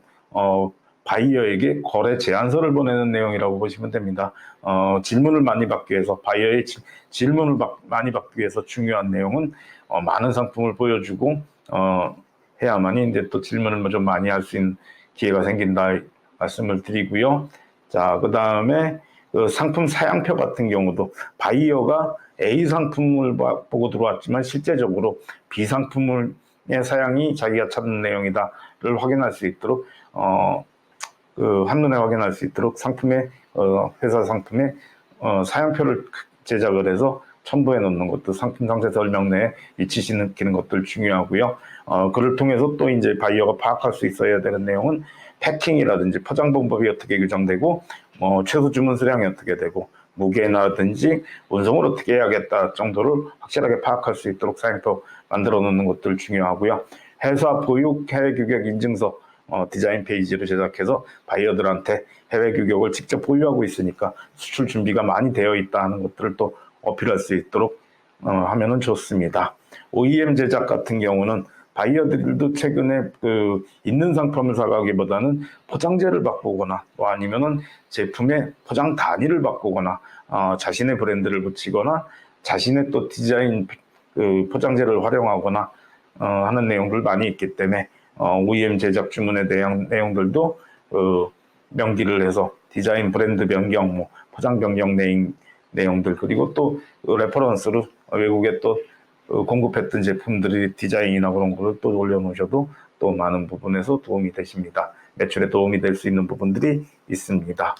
바이어에게 거래 제안서를 보내는 내용이라고 보시면 됩니다. 질문을 많이 받기 위해서, 바이어의 질문을 많이 받기 위해서 중요한 내용은 많은 상품을 보여주고 해야만이 이제 또 질문을 좀 많이 할 수 있는 기회가 생긴다 말씀을 드리고요. 자, 그 다음에 그 상품 사양표 같은 경우도 바이어가 A 상품을 보고 들어왔지만 실제적으로 B 상품의 사양이 자기가 찾는 내용이다를 확인할 수 있도록 한눈에 확인할 수 있도록 회사 상품의 사양표를 제작을 해서 첨부해 놓는 것도 상품 상세 설명내에 위치시키는 것들 중요하고요. 그를 통해서 또 이제 바이어가 파악할 수 있어야 되는 내용은 패킹이라든지 포장 방법이 어떻게 규정되고, 최소 주문 수량이 어떻게 되고, 무게라든지 운송을 어떻게 해야겠다 정도를 확실하게 파악할 수 있도록 사양표 만들어 놓는 것들 중요하고요. 회사 보육 해외 규격 인증서 디자인 페이지를 제작해서 바이어들한테 해외 규격을 직접 보유하고 있으니까 수출 준비가 많이 되어 있다 하는 것들을 또 어필할 수 있도록 하면은 좋습니다. OEM 제작 같은 경우는 바이어들도 최근에 있는 상품을 사가기보다는 포장재를 바꾸거나 또 아니면은 제품의 포장 단위를 바꾸거나 자신의 브랜드를 붙이거나 자신의 또 디자인 포장재를 활용하거나 하는 내용들 많이 있기 때문에 OEM 제작 주문에 대한 내용들도 명기를 해서 디자인 브랜드 변경, 포장 변경 내용들, 그리고 또 레퍼런스로 외국에 또 공급했던 제품들이 디자인이나 그런 거를 또 올려놓으셔도 또 많은 부분에서 도움이 되십니다. 매출에 도움이 될 수 있는 부분들이 있습니다.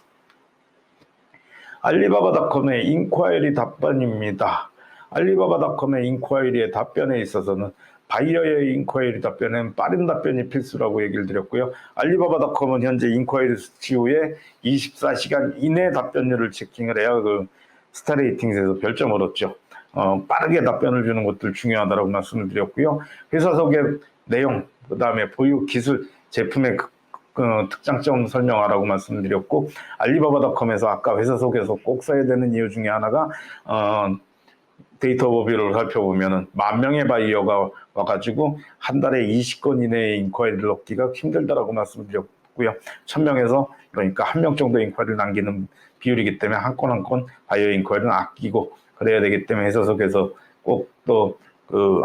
알리바바닷컴의 인콰이리 답변입니다. 알리바바닷컴의 인콰이리의 답변에 있어서는 바이어의 인콰이리 답변은 빠른 답변이 필수라고 얘기를 드렸고요. 알리바바닷컴은 현재 인콰이리 수치 후에 24시간 이내 답변율을 체킹을 해야 스타레이팅에서 별점을 얻죠. 빠르게 답변을 주는 것들 중요하다고 말씀을 드렸고요. 회사 소개 내용, 그 다음에 보유 기술, 제품의 특장점 설명하라고 말씀드렸고, 알리바바닷컴에서 아까 회사 소개서 꼭 써야 되는 이유 중에 하나가 데이터 오버뷰를 살펴보면은 10,000명의 바이어가 와가지고 한 달에 20건 이내의 인콰이리를 얻기가 힘들다라고 말씀드렸고요. 1,000명에서 그러니까 1명 정도 인콰이리를 남기는 비율이기 때문에 한 건 한 건 바이어 인콰이리는 아끼고 그래야 되기 때문에 회사 속에서 꼭 또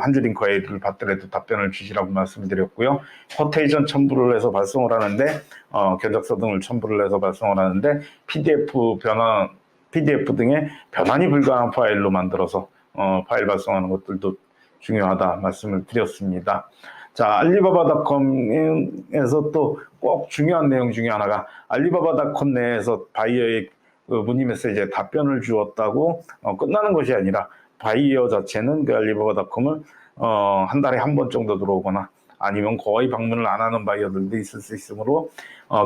한 줄 인콰이리를 받더라도 답변을 주시라고 말씀드렸고요. 코테이션 첨부를 해서 발송을 하는데 견적서 등을 첨부를 해서 발송을 하는데 PDF 등의 변환이 불가한 파일로 만들어서 파일 발송하는 것들도 중요하다 말씀을 드렸습니다. 자, 알리바바닷컴에서 또 꼭 중요한 내용 중에 하나가 알리바바닷컴 내에서 바이어의 문의 메시지에 답변을 주었다고 끝나는 것이 아니라 바이어 자체는 알리바바닷컴을 한 달에 한 번 정도 들어오거나 아니면 거의 방문을 안 하는 바이어들도 있을 수 있으므로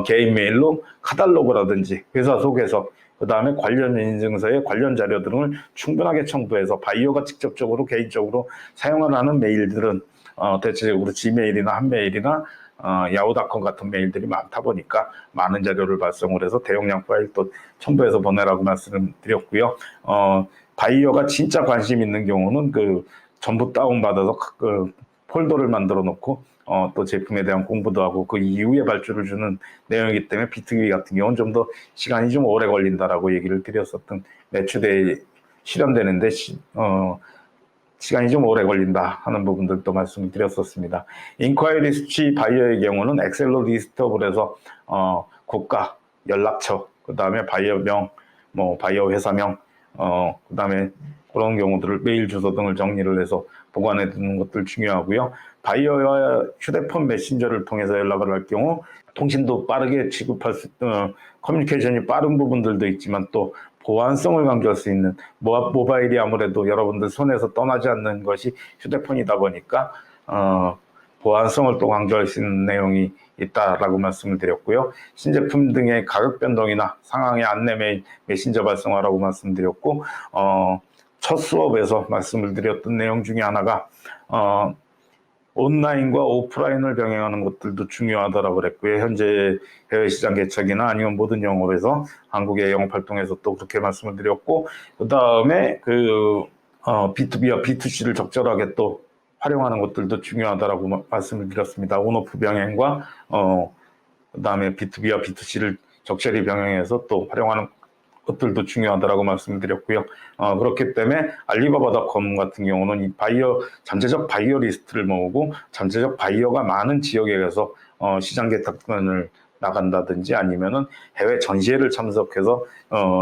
개인 메일로 카탈로그라든지 회사 소개서, 그 다음에 관련 인증서의 관련 자료 등을 충분하게 첨부해서 바이어가 직접적으로 개인적으로 사용을 하는 메일들은 대체적으로 지메일이나 한메일이나 야후닷컴 같은 메일들이 많다 보니까 많은 자료를 발송을 해서 대용량 파일 또 첨부해서 보내라고 말씀을 드렸고요. 바이어가 진짜 관심 있는 경우는 전부 다운받아서 폴더를 만들어 놓고 또 제품에 대한 공부도 하고 그 이후에 발주를 주는 내용이기 때문에 B2B 같은 경우는 좀 더 시간이 좀 오래 걸린다라고 얘기를 드렸었던, 매출에 실현되는데 시간이 좀 오래 걸린다 하는 부분들도 말씀을 드렸었습니다. 인콰이리 수치 바이어의 경우는 엑셀로 리스트업을 해서 국가, 연락처, 그 다음에 바이어명, 바이어 회사명, 그 다음에 그런 경우들을 메일 주소 등을 정리를 해서 보관해 두는 것들 중요하고요. 바이어와 휴대폰 메신저를 통해서 연락을 할 경우 통신도 빠르게 취급할 수 있는 커뮤니케이션이 빠른 부분들도 있지만 또 보안성을 강조할 수 있는, 모바일이 아무래도 여러분들 손에서 떠나지 않는 것이 휴대폰이다 보니까 보안성을 또 강조할 수 있는 내용이 있다라고 말씀을 드렸고요. 신제품 등의 가격 변동이나 상황의 안내 메일, 메신저 발송하라고 말씀드렸고, 첫 수업에서 말씀을 드렸던 내용 중에 하나가 온라인과 오프라인을 병행하는 것들도 중요하다라고 그랬고요. 현재 해외 시장 개척이나 아니면 모든 영업에서 한국의 영업 활동에서 또 그렇게 말씀을 드렸고, 그 다음에 B2B와 B2C를 적절하게 또 활용하는 것들도 중요하다라고 말씀을 드렸습니다. 온오프 병행과 그다음에 B2B와 B2C를 적절히 병행해서 또 활용하는 것들도 중요하다라고 말씀드렸고요. 그렇기 때문에 알리바바닷컴 같은 경우는 이 잠재적 바이어 리스트를 모으고 잠재적 바이어가 많은 지역에 가서 시장 개척단을 나간다든지 아니면은 해외 전시회를 참석해서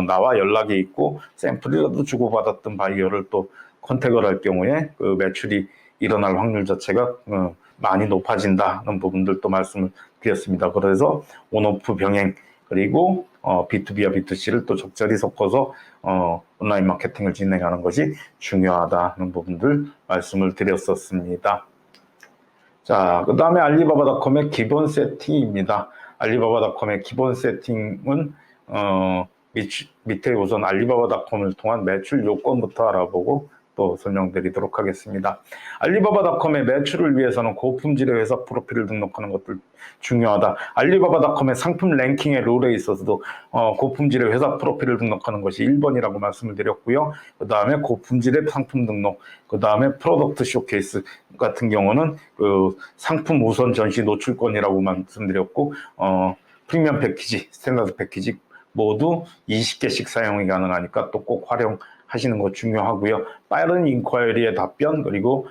나와 연락이 있고 샘플이라도 주고받았던 바이어를 또 컨택을 할 경우에 그 매출이 일어날 확률 자체가 많이 높아진다는 부분들도 말씀을 드렸습니다. 그래서 온오프 병행 그리고 B2B와 B2C를 또 적절히 섞어서 온라인 마케팅을 진행하는 것이 중요하다는 부분들 말씀을 드렸었습니다. 자, 그 다음에 알리바바닷컴의 기본 세팅입니다. 알리바바닷컴의 기본 세팅은 밑에 우선 알리바바닷컴을 통한 매출 요건부터 알아보고 또 설명드리도록 하겠습니다. 알리바바닷컴의 매출을 위해서는 고품질의 회사 프로필을 등록하는 것들 중요하다. 알리바바닷컴의 상품 랭킹의 룰에 있어서도 고품질의 회사 프로필을 등록하는 것이 1번이라고 말씀을 드렸고요. 그 다음에 고품질의 상품 등록, 그 다음에 프로덕트 쇼케이스 같은 경우는 그 상품 우선 전시 노출권이라고 말씀드렸고, 프리미엄 패키지, 스탠다드 패키지 모두 20개씩 사용이 가능하니까 또 꼭 활용하시는 거 중요하고요. 빠른 인콰이리의 답변, 그리고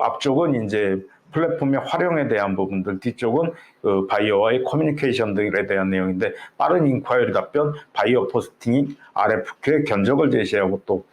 앞쪽은 이제 플랫폼의 활용에 대한 부분들, 뒤쪽은 그 바이어와의 커뮤니케이션들에 대한 내용인데, 빠른 인콰이리 답변, 바이어 포스팅이 RFQ의 견적을 제시하고 또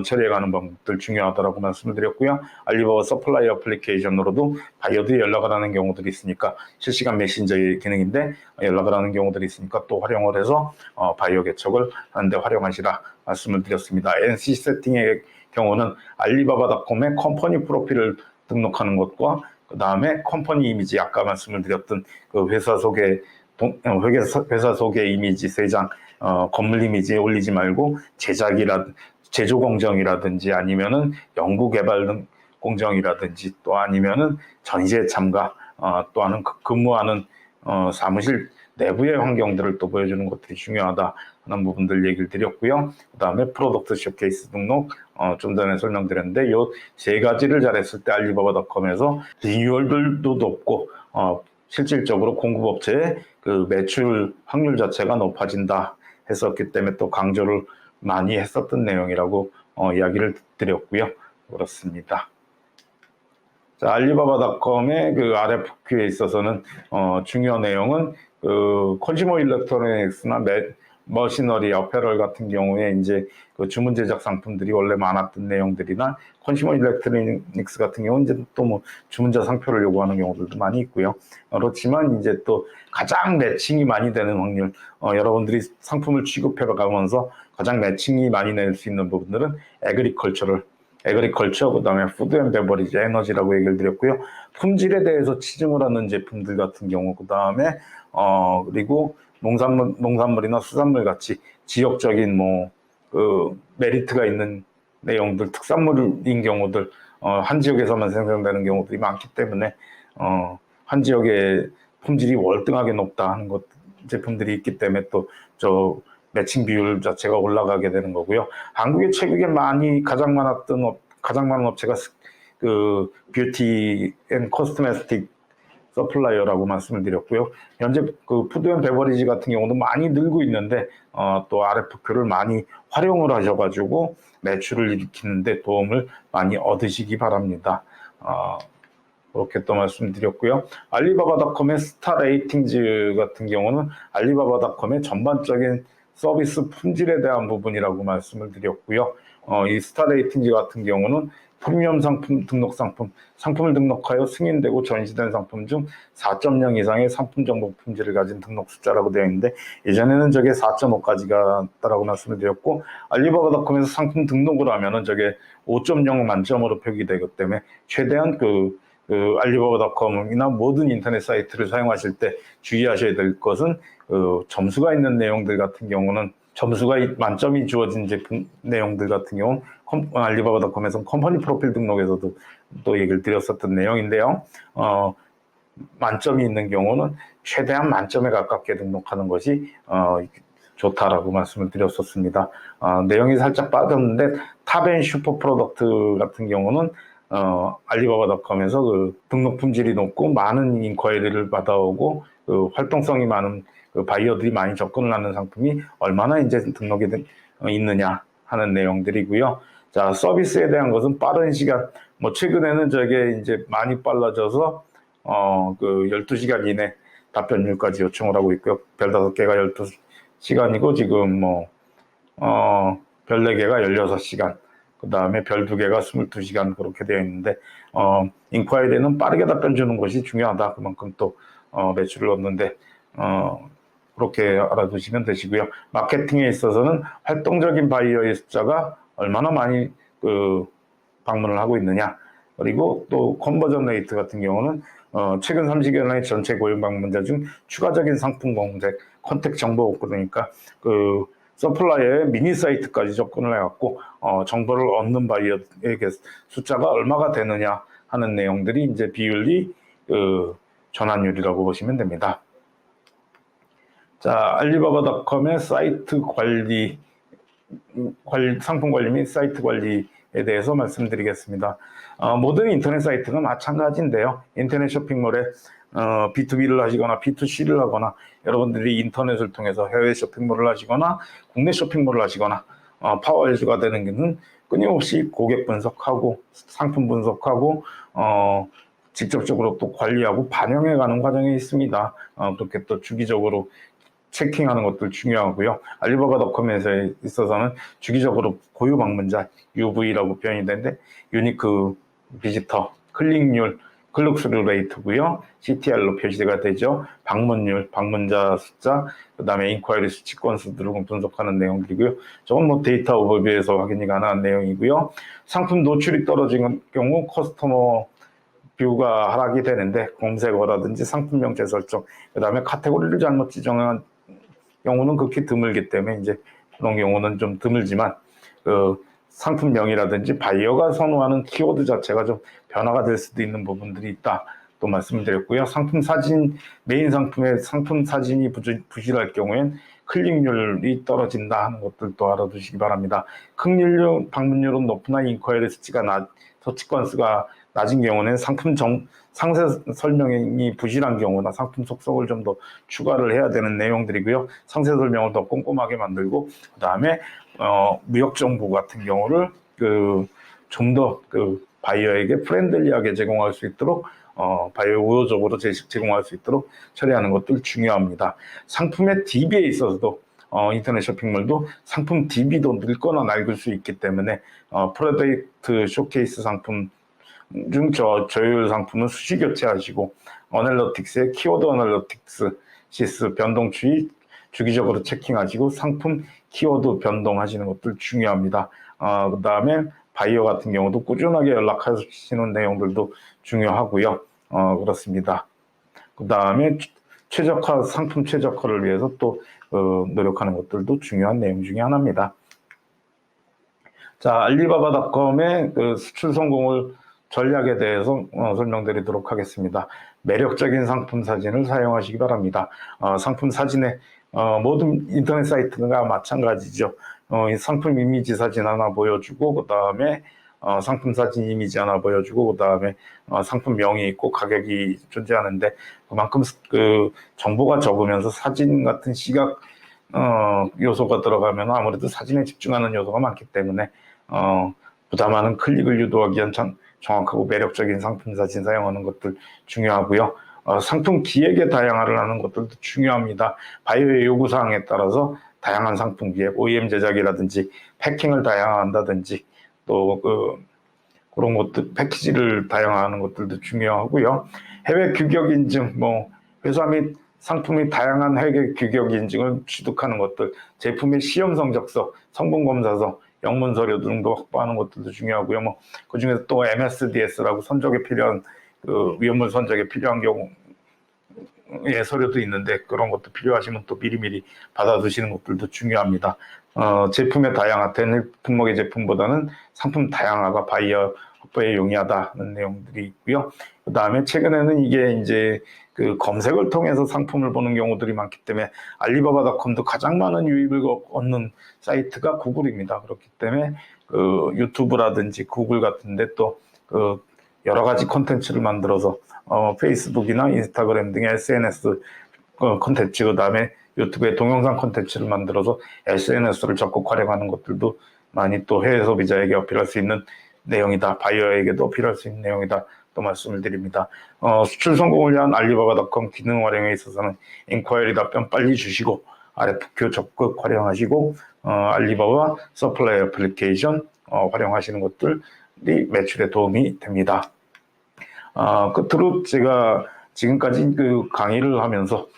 처리해가는 방법들 중요하다고 말씀을 드렸고요. 알리바바 서플라이 어플리케이션으로도 바이어들이 연락을 하는 경우들이 있으니까, 실시간 메신저의 기능인데 연락을 하는 경우들이 있으니까 또 활용을 해서 바이어 개척을 하는데 활용하시라 말씀을 드렸습니다. NC 세팅의 경우는 알리바바닷컴의 컴퍼니 프로필을 등록하는 것과 그 다음에 컴퍼니 이미지, 아까 말씀을 드렸던 그 회사 소개 이미지 3장, 건물 이미지에 올리지 말고 제조 공정이라든지 아니면은 연구 개발 공정이라든지 또 아니면은 전시회 참가, 또는 근무하는 사무실 내부의 환경들을 또 보여주는 것들이 중요하다는 부분들 얘기를 드렸고요. 그 다음에 프로덕트 쇼케이스 등록, 좀 전에 설명드렸는데 요 세 가지를 잘했을 때 알리바바닷컴에서 리뉴얼들도 높고 실질적으로 공급업체의 그 매출 확률 자체가 높아진다 했었기 때문에 또 강조를 많이 했었던 내용이라고 이야기를 드렸고요. 그렇습니다. 자, 알리바바닷컴의 그 RFQ에 있어서는 중요한 내용은 그 컨슈머 일렉트로닉스나 머시너리, 어페럴 같은 경우에 이제 그 주문 제작 상품들이 원래 많았던 내용들이나, 컨슈머 일렉트로닉스 같은 경우는 이제 또 뭐 주문자 상표를 요구하는 경우들도 많이 있고요. 그렇지만 이제 또 가장 매칭이 많이 되는 확률, 여러분들이 상품을 취급해 가면서 가장 매칭이 많이 낼 수 있는 부분들은 에그리컬처, 그 다음에 푸드 앤 베버리지, 에너지라고 얘기를 드렸고요. 품질에 대해서 치중을 하는 제품들 같은 경우, 그 다음에 그리고 농산물이나 수산물 같이 지역적인 메리트가 있는 내용들, 특산물인 경우들, 한 지역에서만 생산되는 경우들이 많기 때문에 한 지역의 품질이 월등하게 높다 하는 제품들이 있기 때문에 또 매칭 비율 자체가 올라가게 되는 거고요. 한국에 최근에 가장 많은 업체가 그 뷰티 앤 코스메틱 서플라이어라고 말씀을 드렸고요. 현재 그 푸드 앤 베버리지 같은 경우도 많이 늘고 있는데 또 RFQ를 많이 활용을 하셔가지고 매출을 일으키는데 도움을 많이 얻으시기 바랍니다. 그렇게 또 말씀드렸고요. 알리바바닷컴의 스타 레이팅즈 같은 경우는 알리바바닷컴의 전반적인 서비스 품질에 대한 부분이라고 말씀을 드렸고요. 이 스타 레이팅즈 같은 경우는 프리미엄 상품, 상품을 등록하여 승인되고 전시된 상품 중 4.0 이상의 상품 정보 품질을 가진 등록 숫자라고 되어 있는데, 예전에는 저게 4.5까지 갔다라고 말씀을 드렸고, 알리바바닷컴에서 상품 등록을 하면은 저게 5.0 만점으로 표기되기 때문에 최대한 그 알리바바닷컴이나 모든 인터넷 사이트를 사용하실 때 주의하셔야 될 것은 점수가 있는 내용들 같은 경우는 점수가 만점이 주어진 제품 내용들 같은 경우는 알리바바닷컴에서 컴퍼니 프로필 등록에서도 또 얘기를 드렸었던 내용인데요. 만점이 있는 경우는 최대한 만점에 가깝게 등록하는 것이 좋다라고 말씀을 드렸었습니다. 내용이 살짝 빠졌는데 탑앤 슈퍼 프로덕트 같은 경우는 알리바바닷컴에서 그 등록 품질이 높고 많은 인ኳ리를 받아오고 그 활동성이 많은 그 바이어들이 많이 접근을 하는 상품이 얼마나 이제 등록이 있느냐 하는 내용들이고요. 자, 서비스에 대한 것은 빠른 시간, 뭐 최근에는 저게 이제 많이 빨라져서 그 12시간 이내 답변율까지 요청을 하고 있고요. 별 5개가 12시간이고 지금 별 4개가 16시간, 그 다음에 별 2개가 22시간 그렇게 되어 있는데 인콰이리는 빠르게 답변 주는 것이 중요하다. 그만큼 또 매출을 얻는데 그렇게 알아두시면 되시고요. 마케팅에 있어서는 활동적인 바이어의 숫자가 얼마나 많이 그 방문을 하고 있느냐, 그리고 또 컨버전 레이트 같은 경우는 최근 30개월의 전체 고용 방문자 중 추가적인 상품 검색, 컨택 정보, 그러니까 그 서플라이어의 미니 사이트까지 접근을 해갖고 정보를 얻는 바이어에게 숫자가 얼마가 되느냐 하는 내용들이 이제 비율이 그 전환율이라고 보시면 됩니다. 자, 알리바바닷컴의 사이트 관리, 상품 관리 및 사이트 관리에 대해서 말씀드리겠습니다. 모든 인터넷 사이트가 마찬가지인데요. 인터넷 쇼핑몰에 B2B를 하시거나 B2C를 하거나 여러분들이 인터넷을 통해서 해외 쇼핑몰을 하시거나 국내 쇼핑몰을 하시거나 파워유저가 되는 것은 끊임없이 고객 분석하고 상품 분석하고 직접적으로 또 관리하고 반영해가는 과정이 있습니다. 그렇게 또 주기적으로 체킹하는 것도 중요하고요. 알리바바닷컴에서 있어서는 주기적으로 고유 방문자 UV라고 표현이 되는데 유니크 비지터, 클릭률, 클릭스루 레이트고요. CTR로 표시가 되죠. 방문율, 방문자 숫자, 그 다음에 인콰이리 수치 건수들을 분석하는 내용들이고요. 저건 뭐 데이터 오버뷰에서 확인이 가능한 내용이고요. 상품 노출이 떨어진 경우 커스터머 뷰가 하락이 되는데 검색어라든지 상품명 재설정, 그 다음에 카테고리를 잘못 지정한 경우는 극히 드물기 때문에 이제 그런 경우는 좀 드물지만 그 상품명이라든지 바이어가 선호하는 키워드 자체가 좀 변화가 될 수도 있는 부분들이 있다 또 말씀드렸고요. 상품 사진, 메인 상품의 상품 사진이 부실할 경우엔 클릭률이 떨어진다 하는 것들도 알아두시기 바랍니다. 클릭률, 방문율은 높으나 인콰이리 수치가 서치 건수가 낮은 경우는 상품 상세 설명이 부실한 경우나 상품 속성을 좀 더 추가를 해야 되는 내용들이고요. 상세 설명을 더 꼼꼼하게 만들고 그 다음에 무역 정보 같은 경우를 좀 더 바이어에게 프렌들리하게 제공할 수 있도록 바이어 우호적으로 제공할 수 있도록 처리하는 것들 중요합니다. 상품의 DB에 있어서도 인터넷 쇼핑몰도 상품 DB도 늙거나 낡을 수 있기 때문에 프로덕트 쇼케이스 상품 중 저율 상품은 수시 교체하시고 어널러틱스의 키워드 어널러틱스 시스 변동 추이 주기적으로 체킹하시고 상품 키워드 변동하시는 것들 중요합니다. 그 다음에 바이어 같은 경우도 꾸준하게 연락하시는 내용들도 중요하고요. 그렇습니다. 그 다음에 상품 최적화를 위해서 또 노력하는 것들도 중요한 내용 중에 하나입니다. 자, 알리바바닷컴의 수출 성공을 전략에 대해서 설명드리도록 하겠습니다. 매력적인 상품 사진을 사용하시기 바랍니다. 상품 사진에 모든 인터넷 사이트가 마찬가지죠. 상품 이미지 사진 하나 보여주고 그 다음에 상품 사진 이미지 하나 보여주고 그 다음에 상품명이 있고 가격이 존재하는데 그만큼 정보가 적으면서 사진 같은 시각 요소가 들어가면 아무래도 사진에 집중하는 요소가 많기 때문에 부담하는 클릭을 유도하기 위한 정확하고 매력적인 상품 사진 사용하는 것들 중요하고요. 상품 기획의 다양화를 하는 것들도 중요합니다. 바이오의 요구사항에 따라서 다양한 상품 기획, OEM 제작이라든지 패킹을 다양화한다든지 또 그런 것들, 패키지를 다양화하는 것들도 중요하고요. 해외 규격 인증, 회사 및 상품의 다양한 해외 규격 인증을 취득하는 것들, 제품의 시험 성적서, 성분 검사서, 영문 서류 등도 확보하는 것들도 중요하고요. 그 중에서 또 MSDS라고 선적에 필요한 위험물 선적에 필요한 경우 인증의 서류도 있는데 그런 것도 필요하시면 또 미리미리 받아두시는 것들도 중요합니다. 제품의 다양화, 단일 품목의 제품보다는 상품 다양화가 바이어 확보에 용이하다는 내용들이 있고요. 그 다음에 최근에는 이게 이제 그 검색을 통해서 상품을 보는 경우들이 많기 때문에 알리바바닷컴도 가장 많은 유입을 얻는 사이트가 구글입니다. 그렇기 때문에 그 유튜브라든지 구글 같은데 또 그 여러 가지 콘텐츠를 만들어서 페이스북이나 인스타그램 등의 SNS 콘텐츠, 그 다음에 유튜브에 동영상 콘텐츠를 만들어서 SNS를 적극 활용하는 것들도 많이 또 해외 소비자에게 어필할 수 있는 내용이다. 바이어에게도 어필할 수 있는 내용이다. 또 말씀을 드립니다. 수출 성공을 위한 알리바바닷컴 기능 활용에 있어서는 인콰이리 답변 빨리 주시고 RFQ 적극 활용하시고 알리바바 서플라이 애플리케이션 활용하시는 것들이 매출에 도움이 됩니다. 끝으로 제가 지금까지 그 강의를 하면서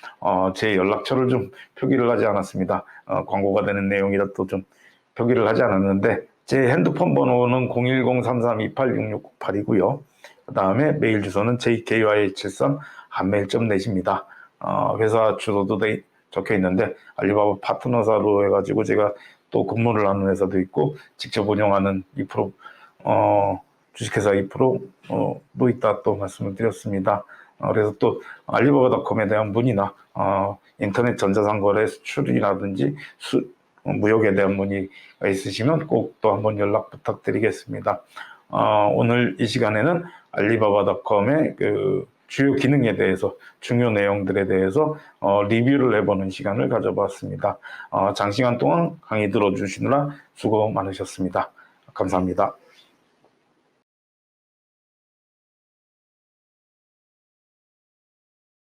제 연락처를 좀 표기를 하지 않았습니다. 광고가 되는 내용이라 또 좀 표기를 하지 않았는데 제 핸드폰 번호는 010-3328-6698이고요. 그 다음에 메일 주소는 jkyh73@mail.net입니다. 회사 주소도 적혀 있는데 알리바바 파트너사로 해가지고 제가 또 근무를 하는 회사도 있고 직접 운영하는 2% 주식회사 2%도 있다 또 말씀을 드렸습니다. 그래서 또 알리바바닷컴에 대한 문의나 인터넷 전자상거래 수출이라든지 무역에 대한 문의가 있으시면 꼭 또 한번 연락 부탁드리겠습니다. 오늘 이 시간에는 알리바바닷컴의 그 주요 기능에 대해서 중요 내용들에 대해서 리뷰를 해보는 시간을 가져봤습니다. 장시간 동안 강의 들어주시느라 수고 많으셨습니다. 감사합니다.